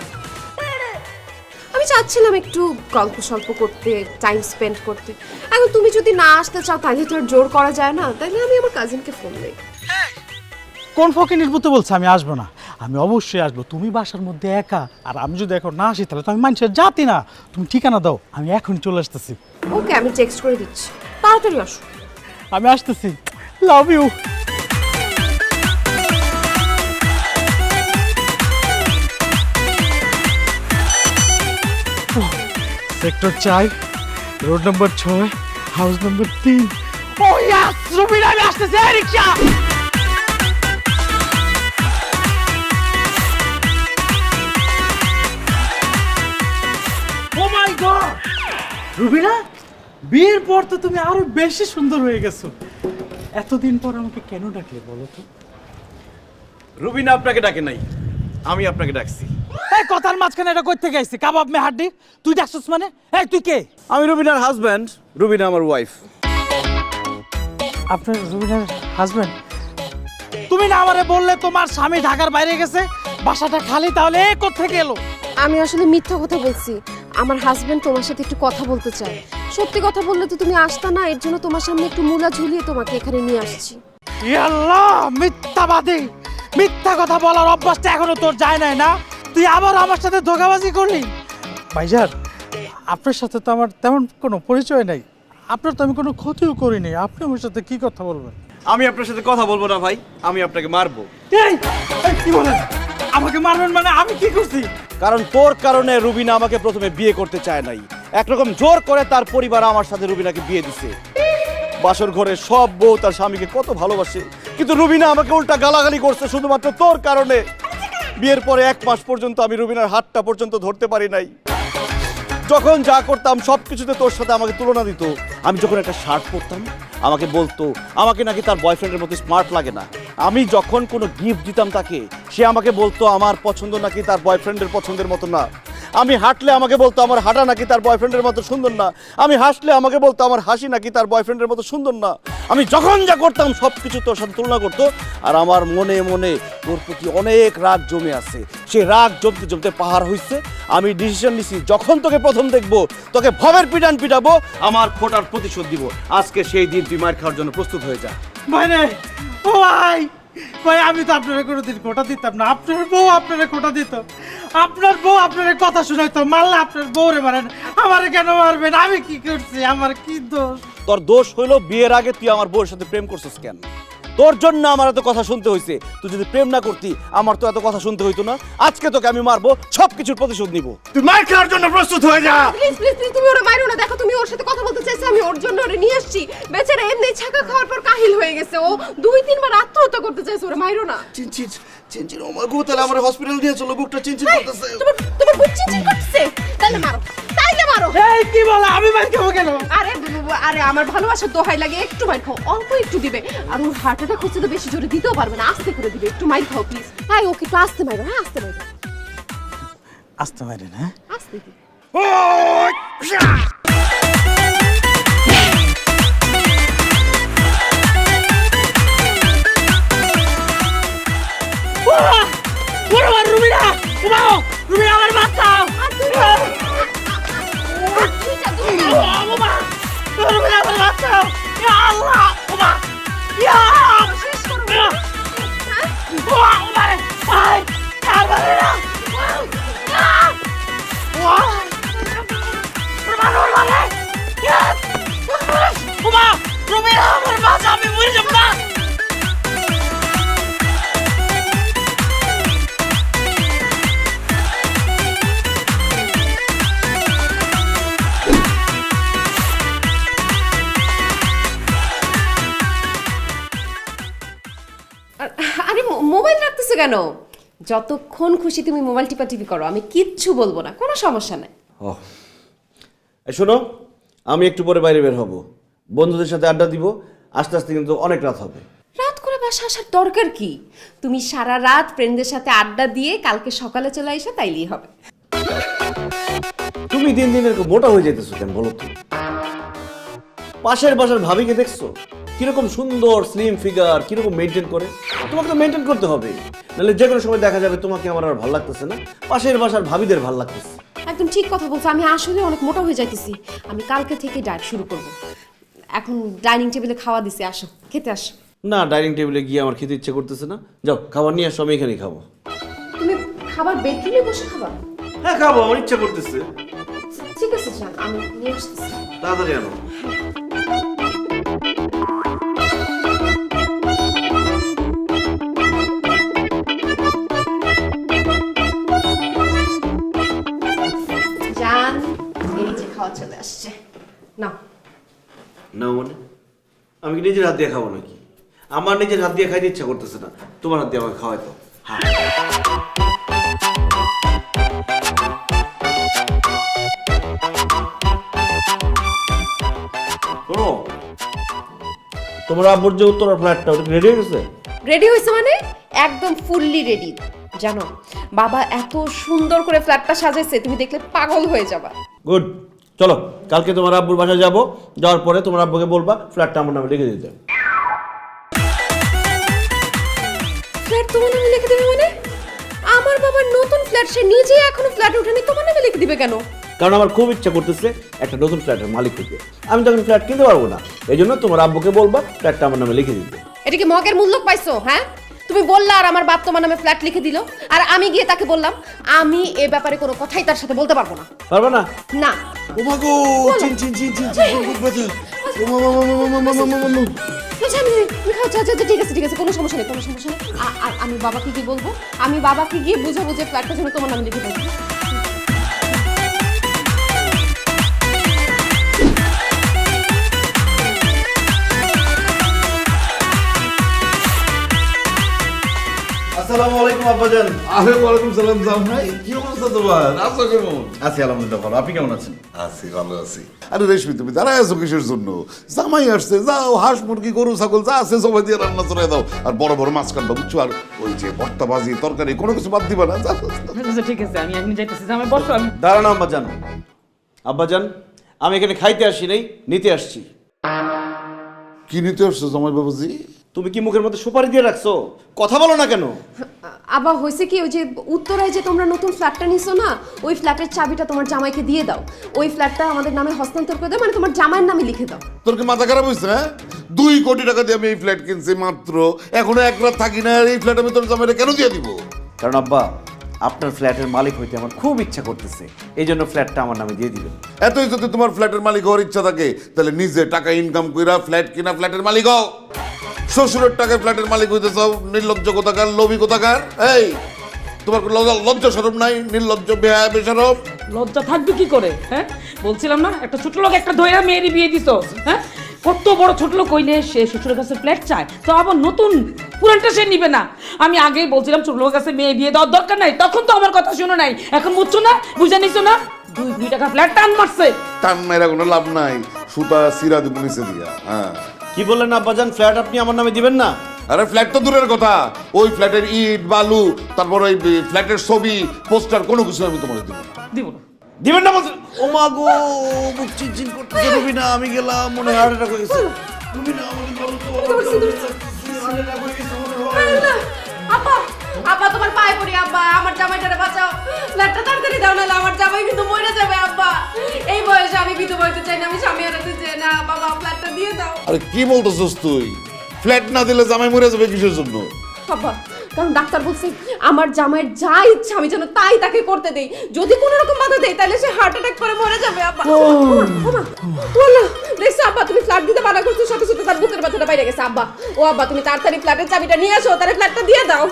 আমি চাচ্ছিলাম একটু গল্প সল্প করতে, টাইম স্পেন্ড করতে। এখন তুমি যদি না আসতে চাও তাহলে তো আর জোর করা যায় না, তাইলে আমি আমার কাজিনকে ফোন দিই। কোন ফকিনির পুতে বলছে আমি আসবো না? আমি অবশ্যই আসবো। তুমি বাসার মধ্যে একা, আর আমি যদি এখন না আসি তাহলে তো আমি মানুষের জাতি না। তুমি ঠিকানা দাও, আমি এখনই চলে আসতেছি। ওকে, আমি টেক্সট করে দিচ্ছি, তাড়াতাড়ি আসো। আমি আসতেছি, love you. Sector 4, road number 6, house number 3। Oh yes, Rubina, আমি আসতেছি। Rickshaw. Oh my God, Rubina, বিয়ের পর তো তুমি আরো বেশি সুন্দর হয়ে গেছো। এতদিন পর আমাকে কেন ডাকলে বলো তো? রুবিনা আপনাকে ডাকে নাই, আমি আপনাকে ডাকছি। এই কথার মাঝখানে এটা কই থেকে আইছে? কাবাব মে হাড্ডি, তুই ডাকছস মানে? এই তুই কে? আমি রুবিনার হাজবেন্ড, রুবিনা আমার ওয়াইফ। আপনার রুবিনার হাজবেন্ড? তুমি না আমারে বললে তোমার স্বামী ঢাকার বাইরে গেছে, বাসাটা খালি, তাহলে এ কোত্থেকে এলো? আমি আসলে মিথ্যা কথা বলছি। আমার হাজবেন্ড তোমার সাথে একটু কথা বলতে চায়। সত্যি কথা বললে তো তুমি আসতা না, এর জন্য তোমার সামনে একটু মূলা ঝুলিয়ে তোমাকে এখানে নিয়ে আসছি। আল্লাহ, মিথ্যাবাদী! মিথ্যা কথা বলার অভ্যাসটা এখনো তোর যায় নাই না? তুই আবার আমার সাথে ধোঁকাবাজি করলি। ভাইজান, আপনার সাথে তো আমার তেমন কোনো পরিচয় নাই, আপনার তো আমি কোনো ক্ষতিও করিনি, আপনি আমার সাথে কি কথা বলবেন? আমি আপনার সাথে কথা বলবো না ভাই, আমি আপনাকে মারবো। এই কি বলেন? আমাকে মারবেন মানে? আমি কি করছি? কারণ তোর কারণে রুবিনা আমাকে প্রথমে বিয়ে করতে চায় নাই, একরকম জোর করে তার পরিবার আমার সাথে রুবিনাকে বিয়ে দিছে। বাসর ঘরে সব বউ তার স্বামীকে কত ভালোবাসে, কিন্তু রুবিনা আমাকে উল্টা গালাগালি করছে শুধুমাত্র তোর কারণে। বিয়ের পরে 1 মাস পর্যন্ত আমি রুবিনার হাতটা পর্যন্ত ধরতে পারি নাই। যখন যা করতাম সব কিছুতে তোর সাথে আমাকে তুলনা দিত। আমি যখন একটা শার্ট পরতাম আমাকে বলতো আমাকে নাকি তার বয়ফ্রেন্ডের মতো স্মার্ট লাগে না। আমি যখন কোনো গিফট দিতাম তাকে, সে আমাকে বলতো আমার পছন্দ নাকি তার বয়ফ্রেন্ডের পছন্দের মতো না। আমি হাঁটলে আমাকে বলতো আমার হাঁটা নাকি তার বয়ফ্রেন্ডের মতো সুন্দর না। আমি হাসলে আমাকে বলতো আমার হাসি নাকি তার বয়ফ্রেন্ডের মতো সুন্দর না। আমি যখন যা করতাম সব কিছু তোর সাথে তুলনা করতো, আর আমার মনে মনে তোর প্রতি অনেক রাগ জমে আছে। সে রাগ জমতে জমতে পাহাড় হইছে। আমি ডিসিশন নিছি, যখন তোকে প্রথম দেখবো তোকে ভবের পিটান পিটাবো, আমার খোটার প্রতিশোধ দিব। আজকে সেই দিন তুই মার খাওয়ার জন্য প্রস্তুত হয়ে যা। ভাই রে, ও ভাই ভাই, আমি তো আপনার কোনোদিন কোটা দিতাম না। আপনার বউ আপনার কোটা দিত, আপনার বউ আপনার কথা শুনাইতো। মারলে আপনার বউরে মারেন, আমারে কেন মারবেন? আমি কি করছি? আমার কি দোষ? তোর দোষ হইলো বিয়ের আগে তুই আমার বউয়ের সাথে প্রেম করছিস কেন? তোর জন্য আমার এত কথা শুনতে হয়েছে। তুই যদি প্রেম না করতি আমার তো এত কথা শুনতে হইতো না। আজকে তোকে আমি মারবো, সব কিছুর প্রতিশোধ নিব। তুই মার খাওয়ার জন্য প্রস্তুত হয়ে যা। প্লিজ প্লিজ প্লিজ, তুমি ওরে মারো না। দেখো, তুমি ওর সাথে কথা বলতে চাইছো, আমি ওর জন্য ওরে নিয়ে আসছি। বেচারা এমনি ছাকা খাওয়ার পর কাহিল হয়ে গেছে, ও 2-3 বার আত্মহত্যা করতে চাইছে। ওরে মারো না। চিনচিন চিনচিন, ও মা গো, তাহলে আমার হসপিটাল নিয়ে চলো, বুকটা চিনচিন করতেছে। তোমার বুক চিনচিন করতেছে? তাইলে মারো, তাইলে মারো। এই কি বলে? আমি মার খাবো কেন? আরে আরে, আমার ভালোবাসার দোহাই লাগে, একটু মার খাও, অল্প একটু দিবে। আর ওর হার্ট অ্যাটাক হচ্ছে তো, বেশি জোরে দিতেও পারবে না, আস্তে করে দিবে। একটু মার খাও প্লিজ। হাই, ওকে একটু আস্তে মারো। হ্যাঁ, আস্তে মারো, আসতে পারেন? হ্যাঁ, আস্তে দিবে। রুবিনা, রুবিনা আমার বাঁচাও! রুবিনা আমার বাঁচাও! ইয়া আল্লাহ! ওমা! ইয়া! শেষ করো! ওমা! ওমা! আয়! আর বাড়ে না! ওমা! রুবিনা! ইয়া! ওমা! রুবিনা আমার বাঁচাও! আমি মরে যাব না! আরে মোবাইল রাখতেছো কেন? যতক্ষণ খুশি তুমি মোবাইল টিপি করো, আমি কিচ্ছু বলবো না, কোনো সমস্যা নাই। শোনো, আমি একটু পরে বাইরে বের হব, বন্ধুদের সাথে আড্ডা দিব। আস্তে আস্তে কিন্তু অনেক রাত হবে। রাত করে বাসা আসার দরকার কি? তুমি সারা রাত ফ্রেন্ডদের সাথে আড্ডা দিয়ে কালকে সকালে চলে এসে তাইলেই হবে। তুমি দিন দিন এরকম মোটা হয়ে যেতেছো কেন বলো তো? পাশের বাসার ভাবিকে দেখছো কিরকম সুন্দর স্লিম ফিগার, কিরকম মেনটেন করে? তোমাকে তো মেনটেন করতে হবে, নাহলে যে কোনো সময় দেখা যাবে তোমাকে আমার আর ভালো লাগতেছে না, পাশের বাসার ভাবিদের ভালো লাগতেছে। একদম ঠিক কথা বলছো, আমি আসলে অনেক মোটা হয়ে যাইতেছি। আমি কালকে থেকে ডায়েট শুরু করব। এখন ডাইনিং টেবিলে খাওয়া দিছি, আসো খেতে আসো। না, ডাইনিং টেবিলে গিয়ে আমার খেতে ইচ্ছে করতেছে না। যাও, খাবার নিয়ে আসো, আমি এখানেই খাবো। তুমি খাবার বেডরুমে বসে খাবা? হ্যাঁ খাবো, আমার ইচ্ছা করতেছে। ঠিক আছে, যান, আমি নিয়ে আসতেছি। তাড়াতাড়ি আনো। জান, এই যে খাওয়া চলে আসছে, নাও। না মানে আমি কি নিজের হাত দিয়ে খাবো নাকি? আমার নিজের হাত দিয়ে খাইতে ইচ্ছা করতেছে না, তোমার হাত দিয়ে আমাকে খাওয়াই তো। হ্যাঁ, শোনো, তোমার আব্বুর যে উত্তরার ফ্ল্যাটটা ওটা রেডি হয়ে গেছে? রেডি হয়েছে মানে একদম ফুললি রেডি। জানো, বাবা এত সুন্দর করে ফ্ল্যাটটা সাজাইছে, তুমি দেখলে পাগল হয়ে যাবা। গুড, চলো কালকে তোমার আব্বুর বাসায় যাবো, যাওয়ার পরে তোমার আব্বুকে বলবা ফ্ল্যাটটা আমার নামে লিখে দিতে। ফ্ল্যাট তোমার নামে লিখে দিবে মানে? আমার বাবার নতুন ফ্ল্যাট, সে নিজে এখনো ফ্ল্যাট ওঠেনি, তোমার নামে লিখে দিবে কেন? কারণ আমার খুব ইচ্ছা করতেছে একটা নতুন ফ্ল্যাটের মালিক হইতে। আমি তখন ফ্ল্যাট কিনতে পারবো না, এই জন্য তোমার আব্বুকে বলবা ফ্ল্যাটটা আমার নামে লিখে দিতে। এটা কি মগের মূল্য পাইছো? হ্যাঁ, তুমি বললা আর আমার বাপ তোমার নামে ফ্ল্যাট লিখে দিল, আর আমি গিয়ে তাকে বললাম আমি এ ব্যাপারে কোনো কথাই তার সাথে বলতে পারবো না। পারবা না? না। ও মা গো, চিন চিন চিন চিন চিন বহুত ব্যথা। ও মা মা মা মা মা মা মা। বুঝছি আমি, ঠিক আছে ঠিক আছে, কোনো সমস্যা নেই কোনো সমস্যা নেই। আর আমি বাবাকে কি বলবো? আমি বাবাকে গিয়ে বুঝাবো যে ফ্ল্যাটটা যেন তোমার নামে লিখে দেয়। আসসালামু আলাইকুম আব্বাজান। ওয়ালাইকুম সালাম জামাই, কি অবস্থা তোমার? আছো কেমন? আছি আলহামদুলিল্লাহ ভালো, আপনি কেমন আছেন? আছি, ভালো আছি। আরে রেশমি, তুমি দাঁড়ায় আছো কিসের জন্য? জামাই আসছে, যাও হাঁস মুরগি গরু ছাগল যা আছে সবাই দিয়ে রান্না চড়াই দাও, আর বড় বড় মাছ কাটবা বুঝছো, আর ওই যে ভর্তা ভাজি তরকারি কোনো কিছু বাদ দিবা না। ঠিক আছে, আমি এখন যাইতেছি। জামাই বসো। আমি দাঁড়ানো আব্বাজান। আব্বাজান, আমি এখানে খাইতে আসি নাই, নিতে আসছি। কি নিতে আসছো জামাই বাবুজি? তুমি কি মুখের মধ্যে সুপারি দিয়ে রাখছো? কথা বলো না কেন? আবার হয়েছে কি, ওই যে উত্তরায় যে তোমরা নতুন ফ্ল্যাটটা নিছো না, ওই ফ্ল্যাটের চাবিটা তোমার জামাইকে দিয়ে দাও। ওই ফ্ল্যাটটা আমাদের নামে হস্তান্তর করে দাও, মানে তোমার জামাইয়ের নামে লিখে দাও। তোর কি মাথা খারাপ হয়েছে? হ্যাঁ, 2 কোটি টাকা দিয়ে আমি এই ফ্ল্যাট কিনছি মাত্র, এখনো এক রাত থাকি না, আর এই ফ্ল্যাট আমি তোর জামাইরে কেন দিয়ে দিব? কারণ আব্বা, আপনার ফ্ল্যাটের মালিক হইতে আমার খুব ইচ্ছা করতেছে, এই জন্য ফ্ল্যাটটা আমার নামে দিয়ে দিবেন। এতই যদি তোমার ফ্ল্যাটের মালিক হওয়ার ইচ্ছা থাকে, তাহলে নিজে টাকা ইনকাম কইরা ফ্ল্যাট কিনা ফ্ল্যাটের মালিক হও। শ্বশুরের টাকায় ফ্ল্যাটের মালিক হইতে চাও? নির্লজ্জ কোথাকার, লোভী কোথাকার। এই, তোমার কোনো লজ্জা শরম নাই? নির্লজ্জ বেহায়া বেশরম। লজ্জা থাকবে কি করে? হ্যাঁ, বলছিলাম না একটা ছোট লোক একটা ধইরা মেয়েরই বিয়ে দিছো। হ্যাঁ, কত বড় ছোট লোক হইলে সে শ্বশুরের কাছে ফ্ল্যাট চায়, তো আবার নতুন পুরানটা সে নিবে না। আমি আগেই বলছিলাম ছোট লোকের কাছে মেয়ে বিয়ে দেওয়ার দরকার নাই, তখন তো আমার কথা শুনো নাই। এখন বুঝছো না, বুঝে নিছো না? 2 টাকা ফ্ল্যাট টান মারছে। টান মেরা কোনো লাভ নাই, সুতা সিরা দিব নিচে দিয়া। হ্যাঁ, কি বললেন আব্বাজান, ফ্ল্যাট আপনি আমার নামে দিবেন না? আরে ফ্ল্যাট তো দূরের কথা, ওই ফ্ল্যাটের ইট বালু, তারপর ওই ফ্ল্যাটের ছবি পোস্টার কোনো কিছু আমি তোমাকে দিব না। দিব না? দিবেন না বলছেন? ও মা গো, বুক চিনচিন করতেছে। রুবিনা, আমি গেলাম, মনে হয় হার্ট অ্যাটাক হয়ে গেছে। রুবিনা, আমাকে বলো তো, হার্ট অ্যাটাক হয়ে গেছে মনে হয়। আব্বা, আব্বা তোমার পায়ে পড়ি আব্বা, আমার জামাইটারে বাঁচাও, ফ্ল্যাটটা তাড়াতাড়ি দাও, নাহলে আমার জামাই কিন্তু মরে যাবে আব্বা। এই বয়সে আমি বিধবা হইতে চাই না, আমি স্বামী হারাতে চাই না। বাবা ফ্ল্যাটটা দিয়ে দাও। আরে কি বলতেছস তুই? ফ্ল্যাট না দিলে জামাই মরে যাবে কিসের জন্য? আব্বা, কারণ ডাক্তার বলছে আমার জামাইয়ের যা ইচ্ছা আমি যেন তাই তাকে করতে দেই, যদি কোনো রকম বাধা দেই তাহলে সে হার্ট অ্যাটাক করে মরে যাবে আব্বা। বলো দেখছো আব্বা, তুমি ফ্ল্যাট দিতে বাধা করছো, সাথে সাথে তার বুকের ব্যথাটা বাইরে গেছে আব্বা। ও আব্বা, তুমি তাড়াতাড়ি ফ্ল্যাটের চাবিটা নিয়ে আসো, তার ফ্ল্যাটটা দিয়ে দাও।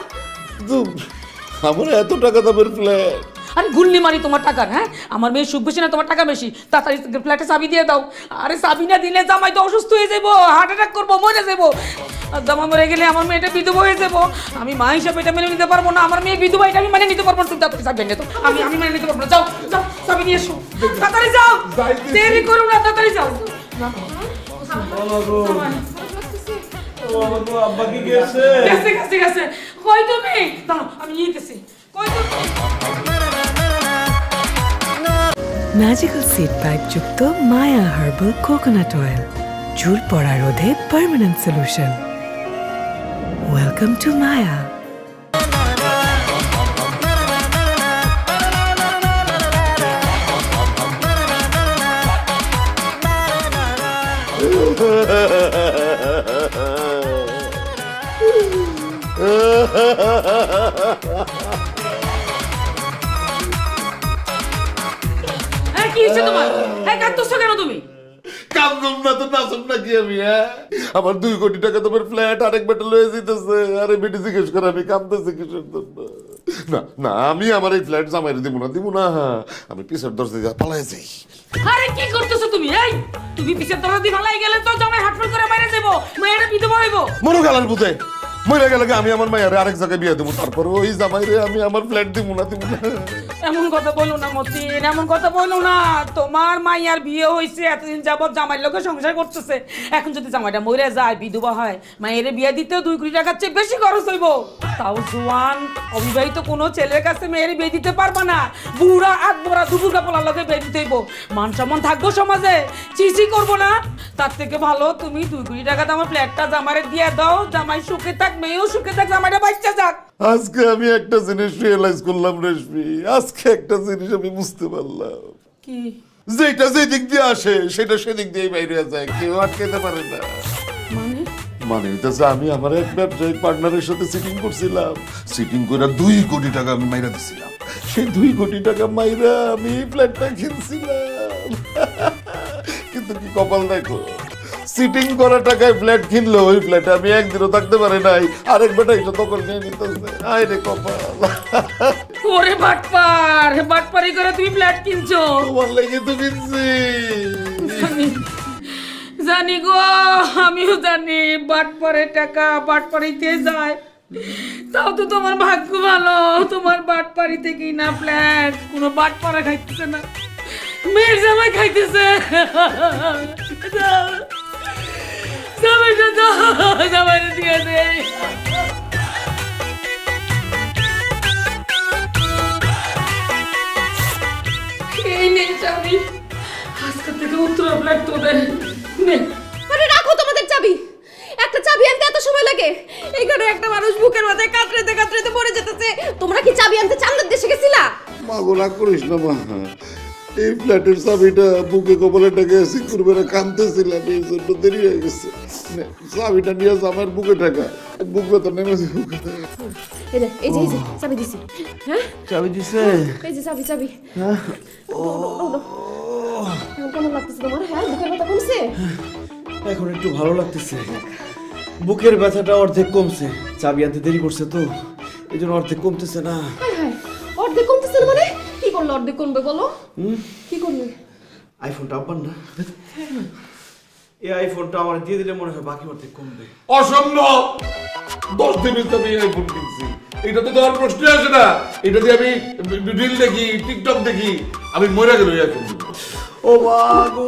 আমার এত টাকা দামের ফ্ল্যাট? আরে গুল্লি মারি তোমার টাকার। হ্যাঁ, আমার মেয়ে সুখ বেশি না, তোমার টাকা বেশি। তাড়াতাড়ি ফ্ল্যাটে চাবি দিয়ে দাও। আরে চাবি না দিলে জামাই তো অসুস্থ হয়ে যাবো, হার্ট অ্যাটাক করবো, মরে যাবো। আর জামা মরে গেলে আমার মেয়েটা বিধবা হয়ে যাবো। আমি মা হিসাবে এটা মেনে নিতে পারবো না, আমার মেয়ে বিধবা এটা আমি মেনে নিতে পারবো না। তুমি তাড়াতাড়ি চাবি এনে দাও, আমি মেনে নিতে পারবো না। যাও যাও, চাবি নিয়ে এসো, তাড়াতাড়ি যাও, দেরি করো না, তাড়াতাড়ি যাও। আব্বা কি গেছে? গেছে গেছে গেছে। কই তুমি? দাঁড়াও, আমি নিয়ে গেছি। কই তুমি? ম্যাজিক্যাল সিড পাইপ যুক্ত মায়া হার্বাল কোকোনাট অয়েল, চুল পড়া রোধে পার্মানেন্ট সলিউশন। ওয়েলকাম টু মায়া। কি হয়েছে তোমার? কাঁদতেছো কেন তুমি? কান্দম না তো নাচম না কি আমি? হ্যাঁ, আমার 2 কোটি টাকা তোমার ফ্ল্যাট আরেক বেটা লয়ে যেতেছে, আরে বেটি জিজ্ঞেস করে আমি কান্দতেছি কিসের জন্য? না না, আমি আমার এই ফ্ল্যাট জামাইরে দিব না। আমি পিছের দরজা দিয়ে পালাই যাই। আরে কি করতেছো তুমি? এই, তুমি পিছের দরজা দিয়ে পালাই গেলে তো জামাই হাটফাট করে বাইরে যাবো, মেয়েটা বিধবা হইবো। মনো গালার বুঝে মরে গেলে আমি আমার মায়ের আরেক জায়গায় বিয়ে দেবো, তারপর ওই জামাইরে আমি আমার ফ্ল্যাট দিব না দিব না। এমন কথা বলো না মতিন, এমন কথা বলো না। তোমার মাইয়ার বিয়ে হয়েছে, এতদিন যাবত জামাইয়ের লোকে সংসার করতেছে। এখন যদি জামাইটা মরে যায়, বিধবা হয়, মায়ের বিয়ে দিতেও 2 কোটি টাকার চেয়ে বেশি খরচ হইব। তাও জোয়ান অবিবাহিত কোনো ছেলের কাছে মেয়ের বিয়ে দিতে পারবা না। বুড়া আধমরা দুপুরকা পোলার লোকে বিয়ে দিতে হইব। মান সম্মান থাকবো সমাজে, চিচি করবো না। তার থেকে ভালো তুমি 2 কোটি টাকা আমার ফ্ল্যাটটা জামাইরে দিয়ে দাও। জামাই সুখে থাক, মেয়েও সুখে থাক, জামাইটা বাচ্চা যাক। আজকে আমি একটা জিনিস রিয়েলাইজ করলাম রেশমি, আজকে একটা জিনিস আমি বুঝতে পারলাম। কি? যেটা যে দিক দিয়ে আসে সেটা সেদিক দিয়ে বাইরে যায়, কেউ আটকাতে পারে না। মানে হইতেছে আমি আমার এক ব্যবসায়িক পার্টনারের সাথে সিটিং করছিলাম, সিটিং করে 2 কোটি টাকা আমি মাইরা দিছিলাম। সেই 2 কোটি টাকা মাইরা আমি ফ্ল্যাটটা কিনছিলাম। কিন্তু কি কপাল দেখো, সিটিং করা টাকায় ফ্ল্যাট কিনলো, ওই ফ্ল্যাটে আমি একদিনও থাকতে পারি নাই। আরেক বেটা এসে তখন নিয়ে নিতেছে। আয় রে কপাল। ওরে বাটপার, বাটপারি করে তুমি ফ্ল্যাট কিনছো? তোমার লেগে তো কিনছি। জানি গো, আমিও জানি বাটপারের টাকা বাটপারিতে যায়। তাও তো তোমার ভাগ্য ভালো, তোমার বাটপারি থেকেই না ফ্ল্যাট। কোনো বাটপারা খাইতেছে না, মেয়ের জামাই খাইতেছে। জামাইটা দাও, জামাইটা দিয়ে দেয়। এই নেই চাবি, আজকে থেকে উত্তর ফ্ল্যাট তোদের। আরে রাখো তোমাদের চাবি। একটা চাবি আনতে এত সময় লাগে? এইখানে একটা মানুষ বুকের মাথায় কাতরাতে কাতরাতে মরে যেতেছে। তোমরা কি চাবি আনতে চান্দের দেশে গেছিলা? মা গোলা করিস না মা, এই ফ্ল্যাটের চাবিটা বুকে কপালে টাকা সিকিউর করে কাঁদতেছিলাম, এই জন্য দেরি হয়ে গেছে। চাবিটা নিয়ে আমার বুকে টাকা, বুক ব্যথা নেমেছে। এই যে এই যে এই যে চাবি দিছি। হ্যাঁ চাবি দিছে? এই যে চাবি চাবি। হ্যাঁ কেমন লাগতেছে তোমার? হ্যাঁ বুকের ব্যথা কমছে? এখন একটু ভালো লাগতেছে, বুকের ব্যথাটা অর্ধেক কমছে। চাবি আনতে দেরি করছে তো, এই জন্য অর্ধেক কমতেছে না। অর্ধেক কমতেছে না মানে? কি করলো অর্ধেক কমবে বলো? কি করলে? আইফোনটা আব্বার না, এই আইফোনটা আমার দিয়ে দিলে মনে হয় বাকি অর্ধেক কমবে। অসম্ভব, 10 দিনের তো আমি আইফোন কিনছি, এটা তো দেওয়ার প্রশ্ন আসে না। এটা দিয়ে আমি রিল দেখি, টিকটক দেখি, আমি মরে গেল আইফোন। ও মা গো,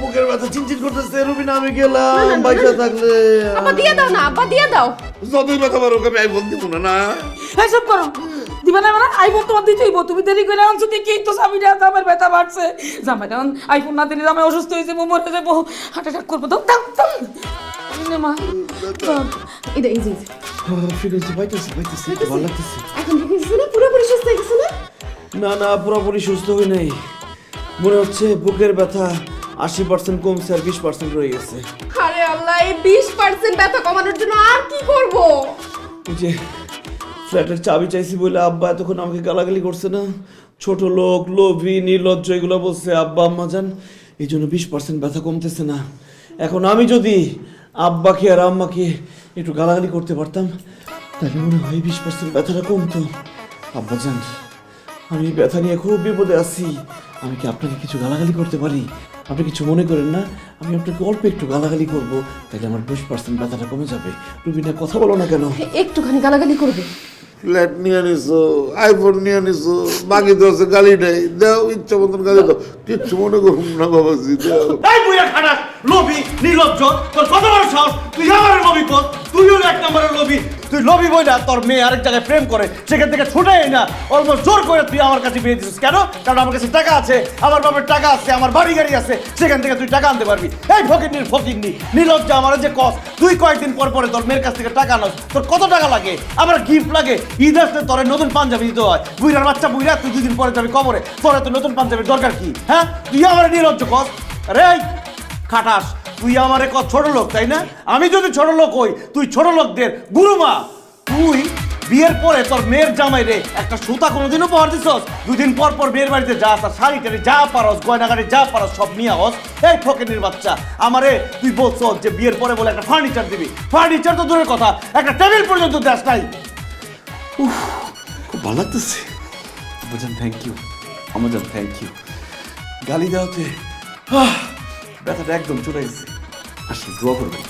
বুকের ব্যথা চিনচিন করতেছে। রুবিনা আমি গেলাম, বাইচা থাকলে। আব্বা দিয়ে দাও না, আব্বা দিয়ে দাও। যতই ব্যথা পারো আমি আইফোন দিব না। না এসব করো, দিবা না? মানে আইফোন তোমার দিতেই, তুমি দেরি করে আনছো দেখেই তো চাবিটা জামাইয়ের ব্যথা বাড়ছে। জামাই আইফোন না দিলে জামাই অসুস্থ হয়ে যাবো, মরে যাবো, হার্ট অ্যাটাক করবো। দাও দাও দাও মা। এই যে এই যে ফিরেছি, বাইতেছি বাইতেছি, ভালো লাগতেছে। এখন দেখেছিস না পুরোপুরি সুস্থ হয়ে গেছে না? না না, পুরোপুরি সুস্থ হই নাই। মনে হচ্ছে বুকের ব্যথা 80% কমছে আর 20% রয়ে গেছে। আরে আল্লাহ, এই 20% ব্যথা কমানোর জন্য আর কি করব? এই যে ফ্ল্যাটের চাবি চাইছি বলে আব্বা এতক্ষণ আমাকে গালাগালি করছে না, ছোট লোক, লোভী, নির্লজ্জ এগুলো বলছে আব্বা আম্মা জান, এই জন্য 20% ব্যথা কমতেছে না। এখন আমি যদি আব্বাকে আর আম্মাকে একটু গালাগালি করতে পারতাম, তাহলে মনে হয় 20% ব্যথাটা কমতো। আব্বা জান, আমি ব্যথা নিয়ে খুব বিপদে আছি, আমি কি আপনাকে কিছু গালাগালি করতে পারি? আপনি কিছু মনে করেন না? আমি আপনাকে অল্প একটু গালাগালি করবো, তাহলে আমার 20% ব্যথাটা কমে যাবে। রুবিনা কথা বলো না কেন? একটুখানি গালাগালি করবে। ফ্ল্যাট নিয়ে নিছো, আইফোন নিয়ে নিছো, বাকি তো আছে গালি নেই, দাও ইচ্ছা মতন গালি দাও, কিচ্ছু মনে করুন না বাবাজি, দাও। এই বুইয়া খাটাস, লোভী, নির্লজ্জ, তোর কত বড় সাহস, তুই আমার লোভী কর, তুই হলো 1 নম্বরের লোভী। তুই লোভী বই না, তোর মেয়ে আরেক জায়গায় প্রেম করে, সেখান থেকে ছুটে না, অলমোস্ট জোর করে তুই আমার কাছে বিয়ে দিছিস। কেন? কারণ আমার কাছে টাকা আছে, আমার বাবার টাকা আছে, আমার বাড়ি গাড়ি আছে, সেখান থেকে তুই টাকা আনতে পারবি। এই ফকিরনি নির্লজ্জ, আমার যে কস, তুই কয়েকদিন পর পরে তোর মেয়ের কাছ থেকে টাকা আনস, তোর কত টাকা লাগে? আমার গিফট লাগে, ঈদ আসলে তোর নতুন পাঞ্জাবি দিতে হয়। বুইরার বাচ্চা বুইরা, তুই 2 দিন পরে যাবি কবরে, তোর তো নতুন পাঞ্জাবির দরকার কি? হ্যাঁ, তুই আমার নির্লজ্জ কস। আরে খাটাস, তুই আমারে কত ছোট লোক, তাই না? আমি যদি ছোট লোক হই, তুই ছোট লোকদের গুরুমা। তুই বিয়ের পরে তোর মেয়ের জামাই রে একটা সুতা কোনোদিন উপহার দিছস? 2 দিন পর পর মেয়ের বাড়িতে যা, তার শাড়ি টাড়ি যা পারস, গয়নাগাড়ি যা পারস সব নিয়ে আস। এই ফকিনীর বাচ্চা, আমারে তুই বলছ যে বিয়ের পরে বলে একটা ফার্নিচার দিবি। ফার্নিচার তো দূরের কথা, একটা টেবিল পর্যন্ত দেশ নাই। খুব ভালো লাগতেছে। Amazon thank you, Amazon thank you. গালি দেওয়াতে ব্যথাটা একদম চলে গেছে। আসলে দোয়া করবেন।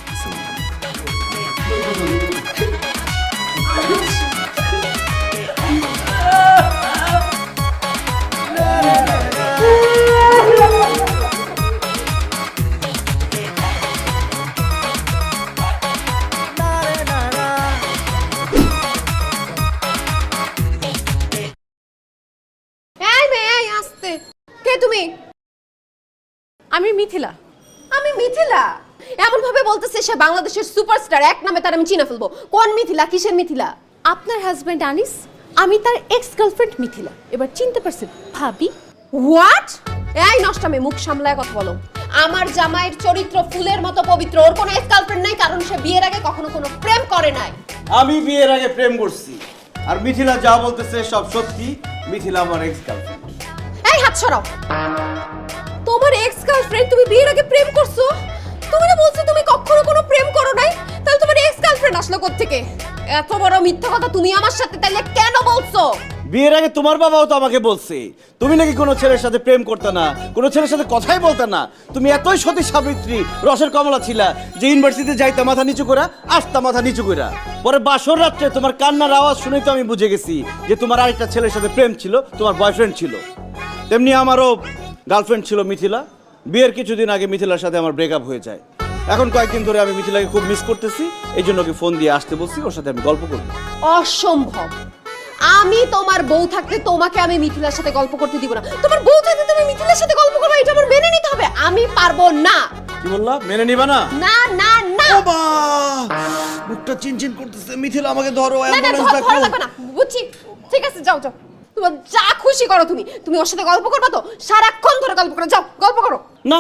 আমি মিথিলা। আমি মিথিলা এমন ভাবে বলতেছে সে বাংলাদেশের সুপারস্টার, এক নামে তার আমি চিনে ফেলবো। কোন মিথিলা? কিসের মিথিলা? আপনার হাজবেন্ড আনিস, আমি তার এক্স গার্লফ্রেন্ড মিথিলা। এবার চিনতে পারছেন ভাবি? হোয়াট? এই নষ্টামে মুখ সামলায় কথা বলো। আমার জামাইয়ের চরিত্র ফুলের মতো পবিত্র, ওর কোনো এক্স গার্লফ্রেন্ড নাই, কারণ সে বিয়ের আগে কখনো কোনো প্রেম করে নাই। আমি বিয়ের আগে প্রেম করছি, আর মিথিলা যা বলতেছে সব সত্যি। মিথিলা আমার এক্স গার্লফ্রেন্ড। এই হাত সরাও। তোমার এক্স গার্লফ্রেন্ড, তুমি বিয়ের আগে প্রেম করছো? তুমি না বলছো তুমি কখনো কোনো প্রেম করো নাই, তাহলে তোমার এক্স গার্লফ্রেন্ড আসলো কোত্থেকে? এত বড় মিথ্যা কথা তুমি আমার সাথে তাইলে কেন বলছো? বিয়ের আগে তোমার বাবাও তো আমাকে বলছে তুমি নাকি কোনো ছেলের সাথে প্রেম করতে না, কোনো ছেলের সাথে কথাই বলতে না। তুমি এতই সতী সাবিত্রী, রসের কমলা ছিলা যে ইউনিভার্সিটিতে যাইতা মাথা নিচু করা, আসতা মাথা নিচু করা। পরে বাসর রাত্রে তোমার কান্নার আওয়াজ শুনেই তো আমি বুঝে গেছি যে তোমার আরেকটা ছেলের সাথে প্রেম ছিল, তোমার বয়ফ্রেন্ড ছিল। তেমনি আমারও গার্লফ্রেন্ড ছিল মিথিলা। বিয়ের কিছুদিন আগে মিথিলার সাথে আমার ব্রেকআপ হয়ে যায়। এখন কয়েকদিন ধরে আমি মিথিলাকে খুব মিস করতেছি, এই জন্য ওকে ফোন দিয়ে আসতে বলছি, ওর সাথে আমি গল্প করব। অসম্ভব। আমি তোমার বউ থাকতে তোমাকে আমি মিথিলার সাথে গল্প করতে দিব না। তোমার বউ থাকতে তুমি মিথিলার সাথে গল্প করবে, এটা আমার মেনে নিতে হবে। আমি পারবো না। কি বললা? মেনে নিবা না? না না না। বাবা মুখটা চিনচিন করতেছে। মিথিলা আমাকে ধরো, না না, অ্যাম্বুলেন্স ডাকো। ধরা লাগবে না, বুঝছি। ঠিক আছে, যাও যাও, তোমার যা খুশি করো। তুমি ওর সাথে গল্প করবা তো? সারাক্ষণ ধরে গল্প করো, যাও গল্প করো। না,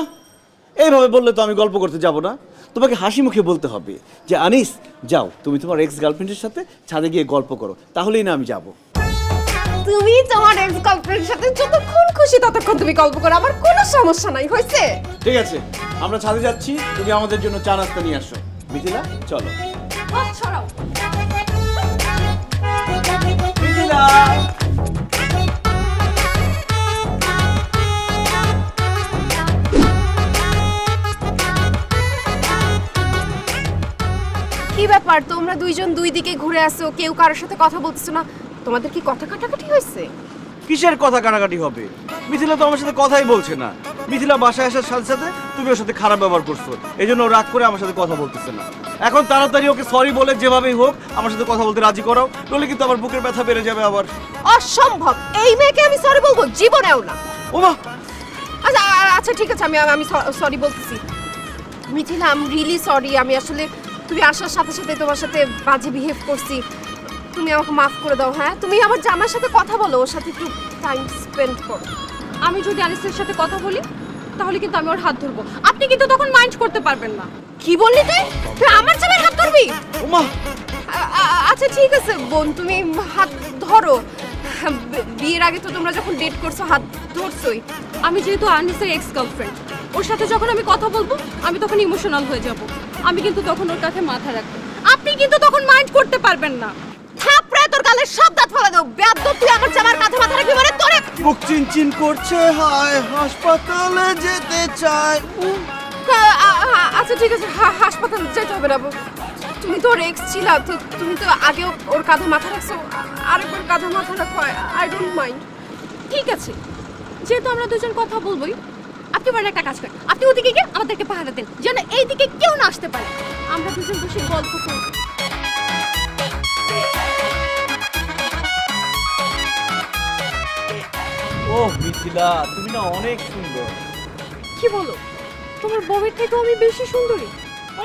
এইভাবে বললে তো আমি গল্প করতে যাব না। তোমাকে হাসি মুখে বলতে হবে যে আনিস যাও, তুমি তোমার এক্স গার্লফ্রেন্ডের সাথে ছাদে গিয়ে গল্প করো, তাহলেই না আমি যাব। তুমি তোমার এক্স গার্লফ্রেন্ডের সাথে যতক্ষণ খুশি ততক্ষণ তুমি গল্প করো, আমার কোনো সমস্যা নাই। হয়েছে? ঠিক আছে, আমরা ছাদে যাচ্ছি, তুমি আমাদের জন্য চা নাস্তা নিয়ে আসো। মিথিলা চলো। হাত ছড়াও। মিথিলা কি ব্যাপার, তোমরা দুইজন দুই দিকে ঘুরে আসো, কেউ কারোর সাথে কথা বলতেছো না? তোমাদের কি কথা কাটাকাটি হয়েছে? কিসের কথা কাটাকাটি হবে? মিথিলা তো আমার সাথে কথাই বলছে না। মিথিলা বাসায় আসার সাথে সাথে তুমি ওর সাথে খারাপ ব্যবহার করছো, এই জন্য ও রাগ করে আমার সাথে কথা বলতেছে না। এখন তাড়াতাড়ি ওকে সরি বলে যেভাবেই হোক আমার সাথে কথা বলতে রাজি করাও, নইলে কিন্তু আমার বুকের ব্যথা বেড়ে যাবে আবার। অসম্ভব। এই মেয়েকে আমি সরি বলবো? জীবনেও না। ওমা আচ্ছা আচ্ছা ঠিক আছে, আমি সরি বলতেছি। Mithila, I am really sorry. আমি আসলে তুমি আসার সাথে সাথে তোমার সাথে বাজে বিহেভ করছি। তুমি আমাকে মাফ করে দাও। হ্যাঁ, তুমি আমার জামার সাথে কথা বলো, ওর সাথে একটু টাইম স্পেন্ড করো। আমি যদি আনিসের সাথে কথা বলি তাহলে কিন্তু আমি ওর হাত ধরবো, আপনি কিন্তু তখন মাইন্ড করতে পারবেন না। কি বললি তুই? তুই আমার জামার হাত ধরবি? ওমা আচ্ছা ঠিক আছে বোন, তুমি হাত ধরো। বিয়ের আগে তো তোমরা যখন ডেট করছো হাত ধরছোই। আমি যেহেতু আনিসের এক্স গার্লফ্রেন্ড, ওর সাথে যখন আমি কথা বলবো আমি তখন ইমোশনাল হয়ে যাব। আমি কিন্তু তখন ওর কাছে মাথা রাখবো, আপনি কিন্তু তখন মাইন্ড করতে পারবেন না। থাপড়ে তোর গালে সব দাঁত ফেলে দেব। বেয়াদব, তুই আমার জামার কাঁধে মাথা রাখবি মানে তোরে। বুক চিনচিন করছে, হায় হাসপাতালে যেতে চাই। আচ্ছা ঠিক আছে, হাসপাতালে যেতে হবে না। তুমি তো ওর এক্স ছিলা, তো তুমি তো আগে ওর কাঁধে মাথা রাখছো, আরেকবার কাঁধে মাথা রাখো। I don't mind. ঠিক আছে, যেহেতু আমরা দুজন কথা বলবোই, আপনি বলেন একটা কাজ করেন, আপনি ওদিকে গিয়ে আমাদেরকে পাহারা দেন, যেন এই দিকে কেউ না আসতে পারে। আমরা দুজন বসে গল্প করব। ও মিথিলা, তুমি না অনেক সুন্দর। কি বলো? তোমার বউয়ের থেকে আমি বেশি সুন্দরী?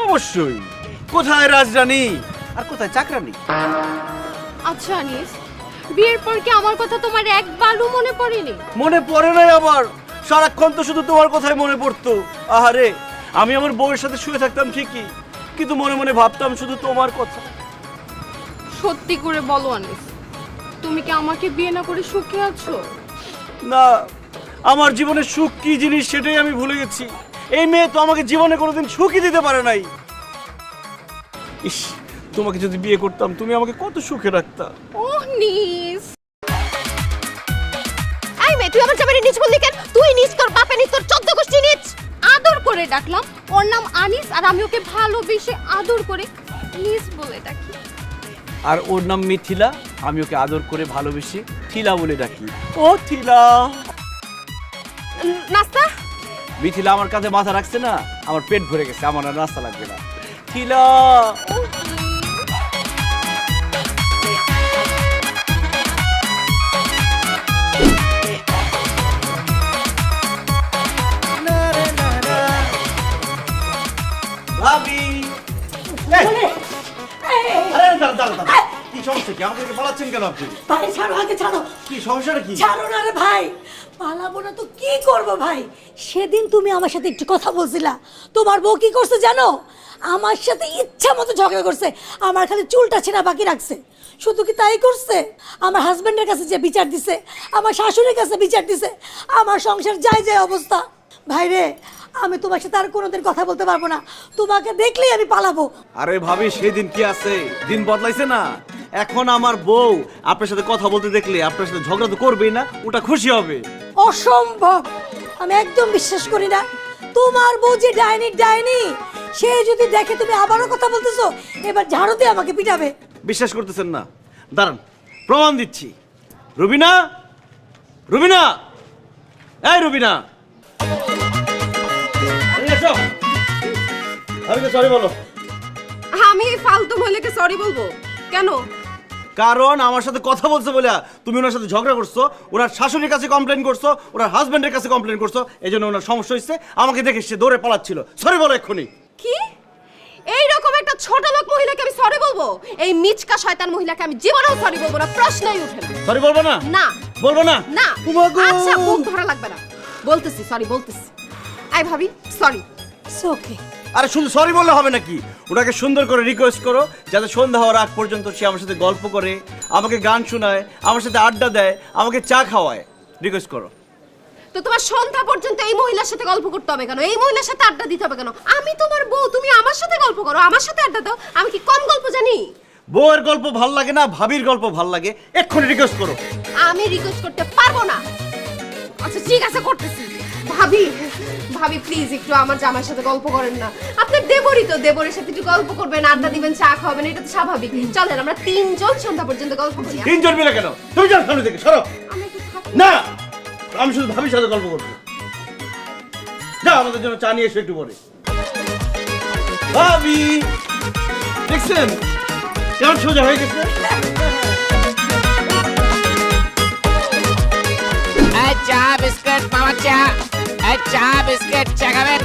অবশ্যই। কোথায় রাজরানী আর কোথায় চাকরানী? আচ্ছা আনিস, বিয়ের পর কি আমার কথা তোমার একবারও মনে পড়েনি? মনে পড়ে নাই আবার? সারাক্ষণ তো শুধু তোমার কথাই মনে পড়তো। আহারে, আমি আমার বউয়ের সাথে শুয়ে থাকতাম ঠিকই, কিন্তু মনে মনে ভাবতাম শুধু তোমার কথা। সত্যি করে বলো আনিস, তুমি কি আমাকে বিয়ে না করে সুখে আছো? না, আমার জীবনে সুখ কি জিনিস সেটাই আমি ভুলে গেছি। এই মেয়ে তো আমাকে জীবনে কোনোদিন সুখই দিতে পারে নাই। ইস, তোমাকে যদি বিয়ে করতাম তুমি আমাকে কত সুখে রাখতা। ওহ নিস, এই মেয়ে, তুই আমার জামাইরে নিচ বললি কেন? তুই নিচ, তোর বাপে নিচ, তোর 14 গোষ্ঠী নিচ। আদর করে ডাকলাম, ওর নাম আনিস আর আমি ওকে ভালোবেসে আদর করে নিস বলে ডাকি। আর ওর নাম মিথিলা, আমি ওকে আদর করে ভালোবেসে থিলা বলে ডাকি। ও থিলা। নাস্তা? মিথিলা আমার কাছে মাথা রাখছে না, আমার পেট ভরে গেছে, আমার আর নাস্তা লাগবে না। থিলা। আরে দাঁড়া কি সমস্যা কি আমাকে পালাচ্ছেন কেন আপনি ভাই ছাড়ো, আগে ছাড়ো। কি সমস্যাটা কি ছাড়ো না রে ভাই, পালাবো না তো কি করব ভাই? সেদিন তুমি আমার সাথে একটু কথা বলছিলা, তোমার বউ কি করছে জানো? আমার সাথে ইচ্ছা মতো ঝগড়া করছে, আমার খালি চুলটা ছেঁড়া বাকি রাখছে। শুধু কি তাই করছে, আমার হাজবেন্ডের কাছে যে বিচার দিছে, আমার শাশুড়ির কাছে বিচার দিছে, আমার সংসার যায় যায় অবস্থা। ভাই রে, আমি তোমার সাথে আর কোনোদিন কথা বলতে পারবো না, তোমাকে দেখলেই আমি পালাবো। আরে ভাবি সেদিন কি আছে, দিন বদলাইছে না। এখন আমার বউ আপনার সাথে কথা বলতে দেখলে আপনার সাথে ঝগড়া তো করবেই না, ওটা খুশি হবে। অসম্ভব, আমি একদম বিশ্বাস করি না। তোমার বউ যে ডাইনি, সে যদি দেখে তুমি আবারও কথা বলতেছো, এবার ঝাড়ু দিয়ে আমাকে পিটাবে। বিশ্বাস করতেছেন না, দাঁড়ান প্রমাণ দিচ্ছি। রুবিনা, রুবিনা, এই রুবিনা, সরি বলো। আমি ফালতু মহিলাকে সরি বলবো কেন? কারণ আমার সাথে কথা বলছে বলে তুমি ওনার সাথে ঝগড়া করছো, ওনার শাশুড়ির কাছে কমপ্লেন করছো, ওনার হাজবেন্ডের কাছে কমপ্লেন করছো, এই জন্য ওনার সমস্যা হচ্ছে। আমাকে দেখে সে দৌড়ে পালাচ্ছিল। সরি বলো এক্ষুনি। কি এইরকম একটা ছোট লোক মহিলাকে আমি সরি বলবো? এই মিচকা শয়তান মহিলাকে আমি জীবনেও সরি বলবো না, প্রশ্নই ওঠে না। সরি বলবো না? না বলবো না। না আচ্ছা, মুখ ধরা লাগবে না, বলতেছি সরি বলতেছি। আই ভাবি সরি। ওকে। আরে শুধু সরি বললে হবে নাকি, ওনাকে সুন্দর করে রিকোয়েস্ট করো যাতে সন্ধ্যা হওয়ার আগ পর্যন্ত সে আমার সাথে গল্প করে, আমাকে গান শোনায়, আমার সাথে আড্ডা দেয়, আমাকে চা খাওয়ায়। রিকোয়েস্ট করো। তো তোমার সন্ধ্যা পর্যন্ত এই মহিলার সাথে গল্প করতে হবে কেন? এই মহিলার সাথে আড্ডা দিতে হবে কেন? আমি তোমার বউ, তুমি আমার সাথে গল্প করো, আমার সাথে আড্ডা দাও। আমি কি কম গল্প জানি? বউয়ের গল্প ভাল লাগে না, ভাবির গল্প ভাল লাগে। এক্ষুনি রিকোয়েস্ট করো। আমি রিকোয়েস্ট করতে পারবো না। আচ্ছা ঠিক আছে, করতেছি। ভাবি, ভাবি প্লিজ একটু আমার জামাইয়ের সাথে গল্প করেন না। আপনার দেবরই তো, দেবরের সাথে একটু গল্প করবেন, আড্ডা দিবেন, চা খাওয়াবেন, এটা তো স্বাভাবিক। চলেন আমরা তিনজন সন্ধ্যা পর্যন্ত গল্প করি। তিনজন মিলে কেন? তুমি যাও সামনে থেকে, সরো। না, আমি শুধু ভাবির সাথে গল্প করবো। যাও আমাদের জন্য চা নিয়ে এসো একটু পরে। ভাবি দেখছেন কেমন সোজা হয়ে গেছে? চা বিস্কুট মামা, চা চা বিস্কুট চা খাবেন?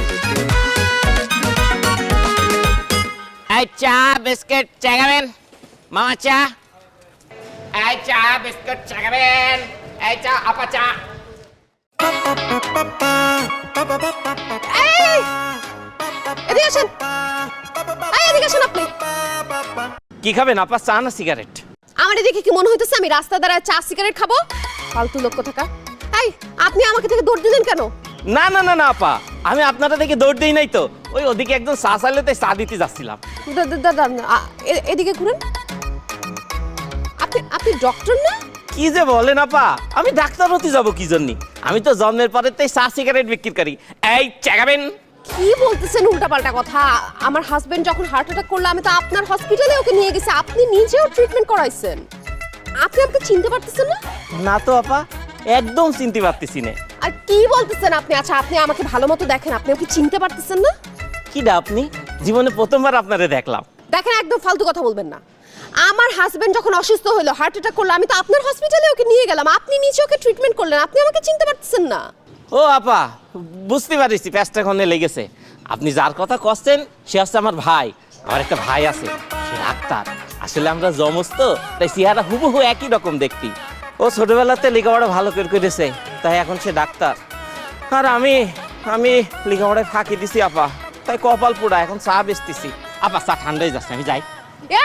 চা বিস্কুট চা খাবেন মামা? চা চা বিস্কুট চা খাবেন? চা আপা চা। এদিকে আসেন, এদিকে আসেন আপনি। কি খাবেন আপা, চা না সিগারেট? আমার দেখে কি মনে হইতেছে আমি রাস্তা দ্বারা চা সিগারেট খাবো? ফালতু লোক কোথাকার। এই আপনি আমাকে থেকে দৌড় দিলেন কেন? না না না না আপা, আমি আপনারা থেকে দৌড় দেই নাই তো, ওই ওদিকে একজন চা চাইলে তাই চা দিতে যাচ্ছিলাম। এদিকে ঘুরেন। আপনি ডক্টর না? কি যে বলেন আপা, আমি ডাক্তার হতে যাবো কি জন্য? আমি তো জন্মের পরে তাই চা সিগারেট বিক্রি করি। এই চা খাবেন? কি বলতেছেন উল্টাপাল্টা কথা? আমার হাজবেন্ড যখন হার্ট অ্যাটাক করলো আমি তো আপনার হসপিটালে ওকে নিয়ে গেছি, আপনি নিজেও ট্রিটমেন্ট করাইছেন। আপনি আমাকে চিনতে পারতেছেন না? না তো আপা, একদম চিনতে পারতেছি না। আর কি বলতেছেন আপনি? আচ্ছা আপনি আমাকে ভালো মতো দেখেন, আপনি ওকে চিনতে পারতেছেন না? কিডা আপনি? জীবনে প্রথমবার আপনারে দেখলাম। দেখেন একদম ফালতু কথা বলবেন না। আমার হাজবেন্ড যখন অসুস্থ হলো, হার্ট অ্যাটাক করলো, আমি তো আপনার হসপিটালে ওকে নিয়ে গেলাম, আপনি নিচে ওকে ট্রিটমেন্ট করলেন, আপনি আমাকে চিনতে পারতেছেন না? ও আপা, বুঝতে পারছি, প্যাচটা ক্ষণে লেগেছে। আপনি যার কথা কচ্ছেন সে হচ্ছে আমার ভাই। আমার একটা ভাই আছে, সে ডাক্তার। আসলে আমরা জমজ তো, তাই চেহারা হুবহু একই রকম দেখতি। ও ছোটবেলাতে লেখাপড়া ভালো করে করেছে, তাই এখন সে ডাক্তার। আর আমি লেখাপড়ায় ফাঁকি দিছি আপা, তাই কপাল পোড়া, এখন চা বেচতেছি। আপা চা ঠান্ডাই যাচ্ছে, আমি যাই।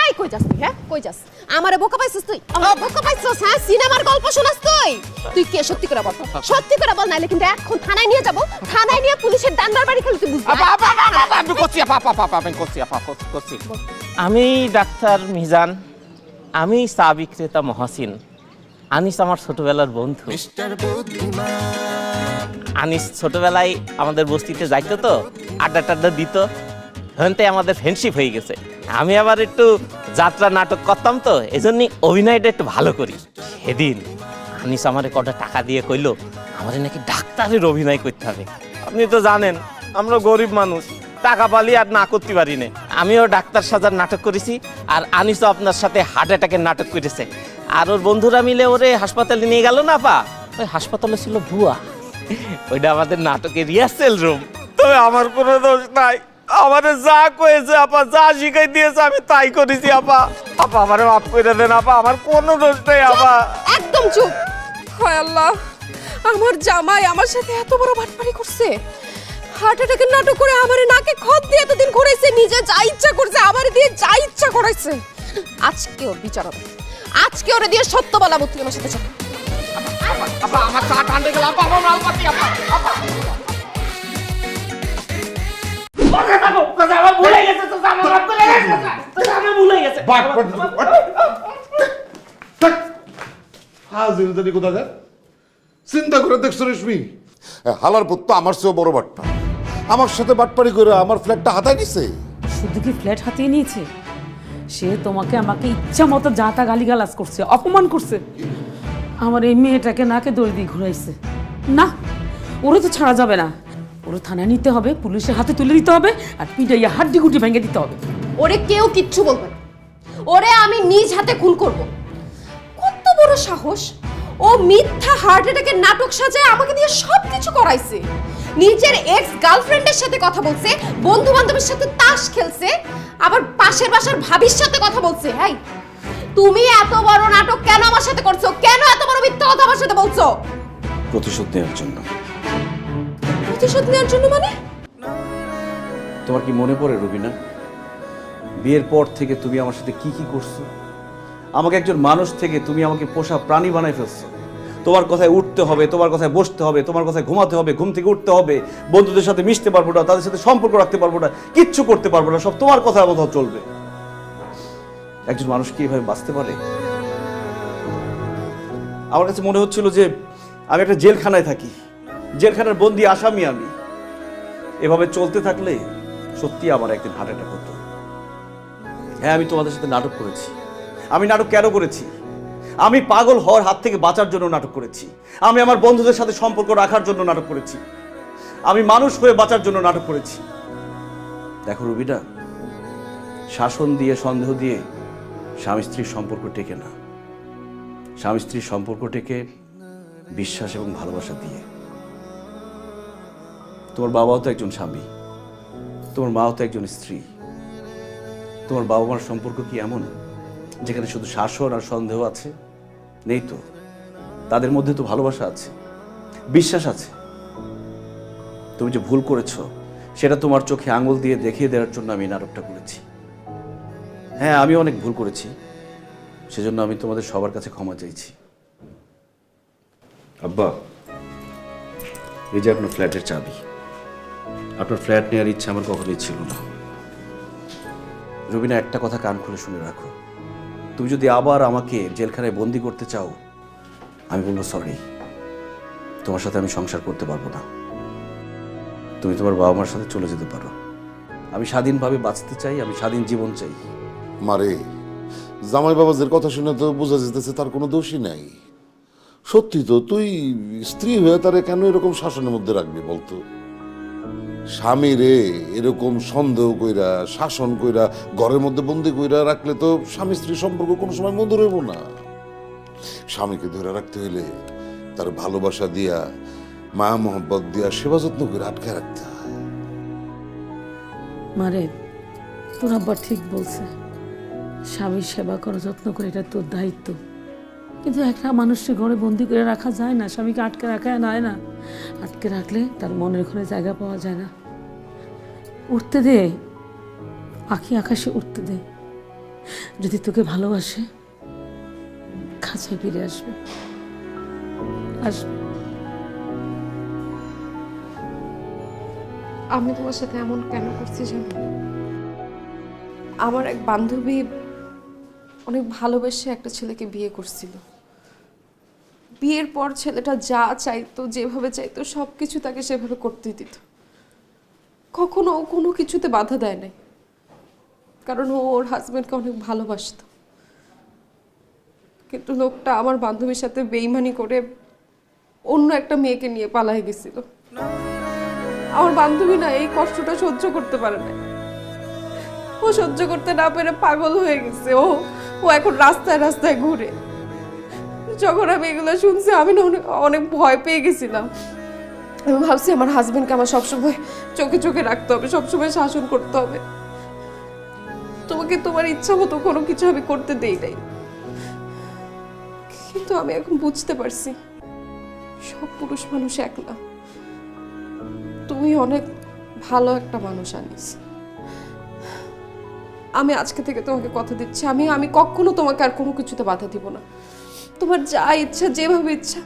এই কই যাস তুই? হ্যাঁ কই যাস? আমারে বোকা পাইছিস তুই? আমার বোকা পাইছিস? হ্যাঁ সিনেমার গল্প শোনাস তুই? তুই কে সত্যি করে বল, সত্যি করে বল, নাইলে কিন্তু এখন থানায় নিয়ে যাব, থানায় নিয়ে পুলিশের ডান্ডার বাড়ি খেলে তুই বুঝবি। আমি করছি আপা, আমি করছি আপা, করছি। আমি ডাক্তার মিজান, আমি চা বিক্রেতা মহাসিন। আনিস আমার ছোটবেলার বন্ধু। আনিস ছোটবেলায় আমাদের বস্তিতে যাইতো তো, আড্ডা টাড্ডা দিত, হতে আমাদের ফ্রেন্ডশিপ হয়ে গেছে। আমি আবার একটু যাত্রা নাটক করতাম তো, এই জন্য অভিনয়টা একটু ভালো করি। সেদিন আনিস আমারে কটা টাকা দিয়ে কইলো আমারে নাকি ডাক্তারের অভিনয় করতে হবে। আপনি তো জানেন আমরা গরিব মানুষ, টাকা পালি আর না করতে পারি না। আমিও ডাক্তার সাজার নাটক করেছি, আর আনিসও আপনার সাথে হার্ট অ্যাটাকের নাটক করেছে। আর ওর বন্ধুরা মিলে ওরে হাসপাতালে নিয়ে গেল না পা, ওই হাসপাতালে ছিল ভুয়া, ওইটা আমাদের নাটকের রিহার্সেল রুম। তবে আমার কোনো দোষ নাই, আমারে যা কয়েছে আপা, যা শিখাই দিয়েছে আমি তাই করেছি আপা। আপা আমারে মাফ করে দেন আপা, আমার কোনো দোষ নেই আপা। একদম চুপ। হায় আল্লাহ, আমার জামাই আমার সাথে এত বড় বাটপারি করছে। হার্ট অ্যাটাকের নাটক করে আমারে নাকে খত দিয়ে এতদিন ঘুরাইছে, নিজে যা ইচ্ছা করছে আমারে দিয়ে যা ইচ্ছা করাইছে। আজকে ওর বিচার হবে, আজকে ওরে দিয়ে সত্য বলা বুদ্ধি আমার সাথে চল। আপা আমার চা ঠান্ডা গেল আপা, আমার মাল পাতি আপা। আপা বসে থাকো, কথা আমার ভুলে গেছে তো, আমার মাফ করে গেছে তো, আমার ভুলে গেছে। হাজির জানি কোথাকার চিন্তা করে দেখছো রেশমি, হালার পুত তো আমার চেয়েও বড় বাটপা, আমার সাথে বাটপারি করে আমার ফ্ল্যাটটা হাতায় নিছে। শুধু কি ফ্ল্যাট হাতিয়ে নিয়েছে, সে তোমাকে আমাকে ইচ্ছা মতো যা তা গালিগালাজ করছে, অপমান করছে। আমার এই মেয়েটাকে নাকে দড়ি দিয়ে ঘুরাইছে। না, ওরে তো ছাড়া যাবে না, ওরে থানায় নিতে হবে, পুলিশের হাতে তুলে দিতে হবে, আর পিটাইয়া হাড্ডি গুটি ভেঙে দিতে হবে। ওরে কেউ কিচ্ছু বলবে না, ওরে আমি নিজ হাতে খুন করব। কত বড় সাহস! ও মিথ্যা হার্ট অ্যাটাকের নাটক সাজায় আমাকে দিয়ে সবকিছু করাইছে। নিজের এক্স গার্লফ্রেন্ডের সাথে কথা বলছে, বন্ধু বান্ধবের সাথে তাস খেলছে, আবার পাশের বাসার ভাবির সাথে কথা বলছে। হাই, তুমি এত বড় নাটক কেন আমার সাথে করছো? কেন এত বড় মিথ্যা কথা আমার সাথে বলছো? প্রতিশোধ নেওয়ার জন্য। প্রতিশোধ নেওয়ার জন্য মানে? তোমার কি মনে পড়ে রবিনা, বিয়ের পর থেকে তুমি আমার সাথে কি কি করছো? আমাকে একজন মানুষ থেকে তুমি আমাকে পোষা প্রাণী বানাই ফেলছো। তোমার কথায় উঠতে হবে, তোমার কথায় বসতে হবে, তোমার কথায় ঘুমাতে হবে, ঘুম থেকে উঠতে হবে, বন্ধুদের সাথে মিশতে পারবো না, তাদের সাথে সম্পর্ক রাখতে পারবো না, কিচ্ছু করতে পারবো না, সব তোমার কথার মতো চলবে। একজন মানুষ কি এভাবে বাঁচতে পারে? আমার কাছে মনে হচ্ছিল যে আমি একটা জেলখানায় থাকি, জেলখানার বন্দি আসামি আমি। এভাবে চলতে থাকলে সত্যি আমার একদিন হার্ট অ্যাটাক হতো। হ্যাঁ, আমি তোমাদের সাথে নাটক করেছি। আমি নাটক কেন করেছি? আমি পাগল হওয়ার হাত থেকে বাঁচার জন্য নাটক করেছি। আমি আমার বন্ধুদের সাথে সম্পর্ক রাখার জন্য নাটক করেছি। আমি মানুষ হয়ে বাঁচার জন্য নাটক করেছি। দেখো রুবিনা, শাসন দিয়ে, সন্দেহ দিয়ে স্বামী স্ত্রীর সম্পর্ক টেকে না। স্বামী স্ত্রীর সম্পর্ক টেকে বিশ্বাস এবং ভালোবাসা দিয়ে। তোমার বাবাও তো একজন স্বামী, তোমার মাও তো একজন স্ত্রী। তোমার বাবা মার সম্পর্ক কি এমন যেখানে শুধু শাসন আর সন্দেহ আছে? নেই তো, তাদের মধ্যে তো ভালোবাসা আছে, বিশ্বাস আছে। তুমি যে ভুল করেছো সেটা তোমার চোখে আঙুল দিয়ে দেখিয়ে দেওয়ার জন্য আমি নাটকটা করেছি। হ্যাঁ, আমি অনেক ভুল করেছি, সেজন্য আমি তোমাদের সবার কাছে ক্ষমা চাইছি। আব্বা, এই যে আপনার ফ্ল্যাটের চাবি। আপনার ফ্ল্যাট নেওয়ার ইচ্ছা আমার কখনোই ছিল না। রবিনা, একটা কথা কান খুলে শুনে রাখো, তুমি যদি আবার আমাকে জেলখানায় বন্দি করতে চাও, আমি বলবো সরি, তোমার সাথে আমি সংসার করতে পারবো না। তুমি তোমার বাবা মার সাথে চলে যেতে পারো। আমি স্বাধীনভাবে বাঁচতে চাই, আমি স্বাধীন জীবন চাই। মারে, জামাই বাবাজের কথা শুনে তো বোঝা যেতেছে তার কোনো দোষই নাই। সত্যি তো, তুই স্ত্রী হয়ে তারে কেন এরকম শাসনের মধ্যে রাখবি বলতো? স্বামী রে এরকম সন্দেহ কইরা, শাসন কইরা, ঘরের মধ্যে বন্দি কইরা রাখলে তো স্বামী স্ত্রীর সম্পর্ক কোনো সময় মধুর হইব না। স্বামীকে ধরে রাখতে হইলে তার ভালোবাসা দিয়া, মায়া মোহব্বত দিয়া, সেবা যত্ন করে আটকে রাখতে হয়। মারে, তোর আব্বা ঠিক বলছে, স্বামীর সেবা করা, যত্ন করে, এটা তোর দায়িত্ব। কিন্তু একটা মানুষকে ঘরে বন্দি করে রাখা যায় না, স্বামীকে আটকে রাখা যায় না। আটকে রাখলে তার মনের ঘরে জায়গা পাওয়া যায় না। উঠতে দে, পাখি আকাশে উঠতে দে। যদি তোকে ভালোবাসে, খাঁচায় ফিরে আসবে, আসবে। আমি তোমার সাথে এমন কেন করছি জানো? আমার এক বান্ধবী অনেক ভালোবেসে একটা ছেলেকে বিয়ে করছিল। বিয়ের পর ছেলেটা যা চাইতো, যেভাবে চাইতো, সবকিছু তাকে সেভাবে করতে দিত। কখনো কোনো কিছুতে বাধা দেয় নাই, কারণ ও ওর হাজবেন্ডকে অনেক ভালোবাসত। কিন্তু লোকটা আমার বান্ধবীর সাথে বেইমানি করে অন্য একটা মেয়েকে নিয়ে পালায় গেছিল। আমার বান্ধবী না এই কষ্টটা সহ্য করতে পারে না। ও সহ্য করতে না পেরে পাগল হয়ে গেছে। ও এখন রাস্তায় রাস্তায় ঘুরে। যখন আমি এগুলো শুনছি, আমি না অনেক ভয় পেয়ে গেছিলাম। আমি ভাবছি আমার হাজবেন্ডকে আমার সবসময় চোখে চোখে রাখতে হবে, সবসময় শাসন করতে হবে। তোমাকে তোমার ইচ্ছা মতো কোনো কিছু আমি করতে দেই নাই, কিন্তু আমি এখন বুঝতে পারছি সব পুরুষ মানুষ এক না। তুমি অনেক ভালো একটা মানুষ আনিস। আমি আজকে থেকে তোমাকে কথা দিচ্ছি, আমি কখনো তোমাকে আর কোনো কিছুতে বাধা দিব না। তোমার যা ইচ্ছা, যেভাবে ইচ্ছা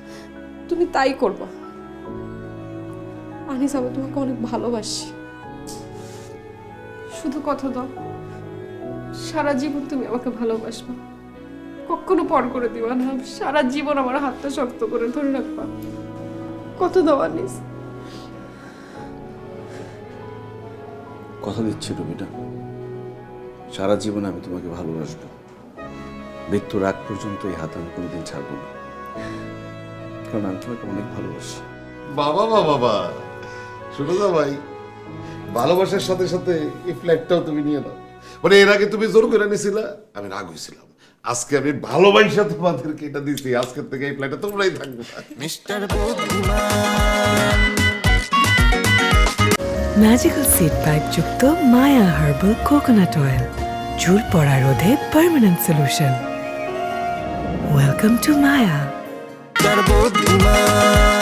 তুমি তাই করবা। আনিস, আমি তোমাকে অনেক ভালোবাসি। শুধু কথা দাও, সারা জীবন তুমি আমাকে ভালোবাসবা, কখনো পর করে দিবা না। সারা জীবন আমার হাতটা শক্ত করে ধরে রাখবা। কথা দাও আনিস। কথা দিচ্ছি রুমিটা, সারা জীবন আমি তোমাকে ভালোবাসবো। মৃত্যুর আগ পর্যন্ত এই হাত আমি কোনোদিন ছাড়বো না, কারণ আমি তোমাকে অনেক ভালোবাসি। বাবা বাবা বাবা, শুনো না ভাই, ভালোবাসার সাথে সাথে এই ফ্ল্যাটটাও তুমি নিয়ে নাও। মানে এর আগে তুমি জোর করে নিয়েছিলা, আমি রাগ হয়েছিলাম। আজকে আমি ভালোবাসা তোমাদেরকে এটা দিচ্ছি, আজকের থেকে এই ফ্ল্যাটে তোমরাই থাকবে। মিস্টার বুদ্ধিমান ম্যাজিক্যাল সিড পাইপ যুক্ত মায়া হার্বাল কোকোনাট অয়েল, চুল পড়া রোধে পার্মানেন্ট সলিউশন। ওয়েলকাম টু মায়া। বুদ্ধিমান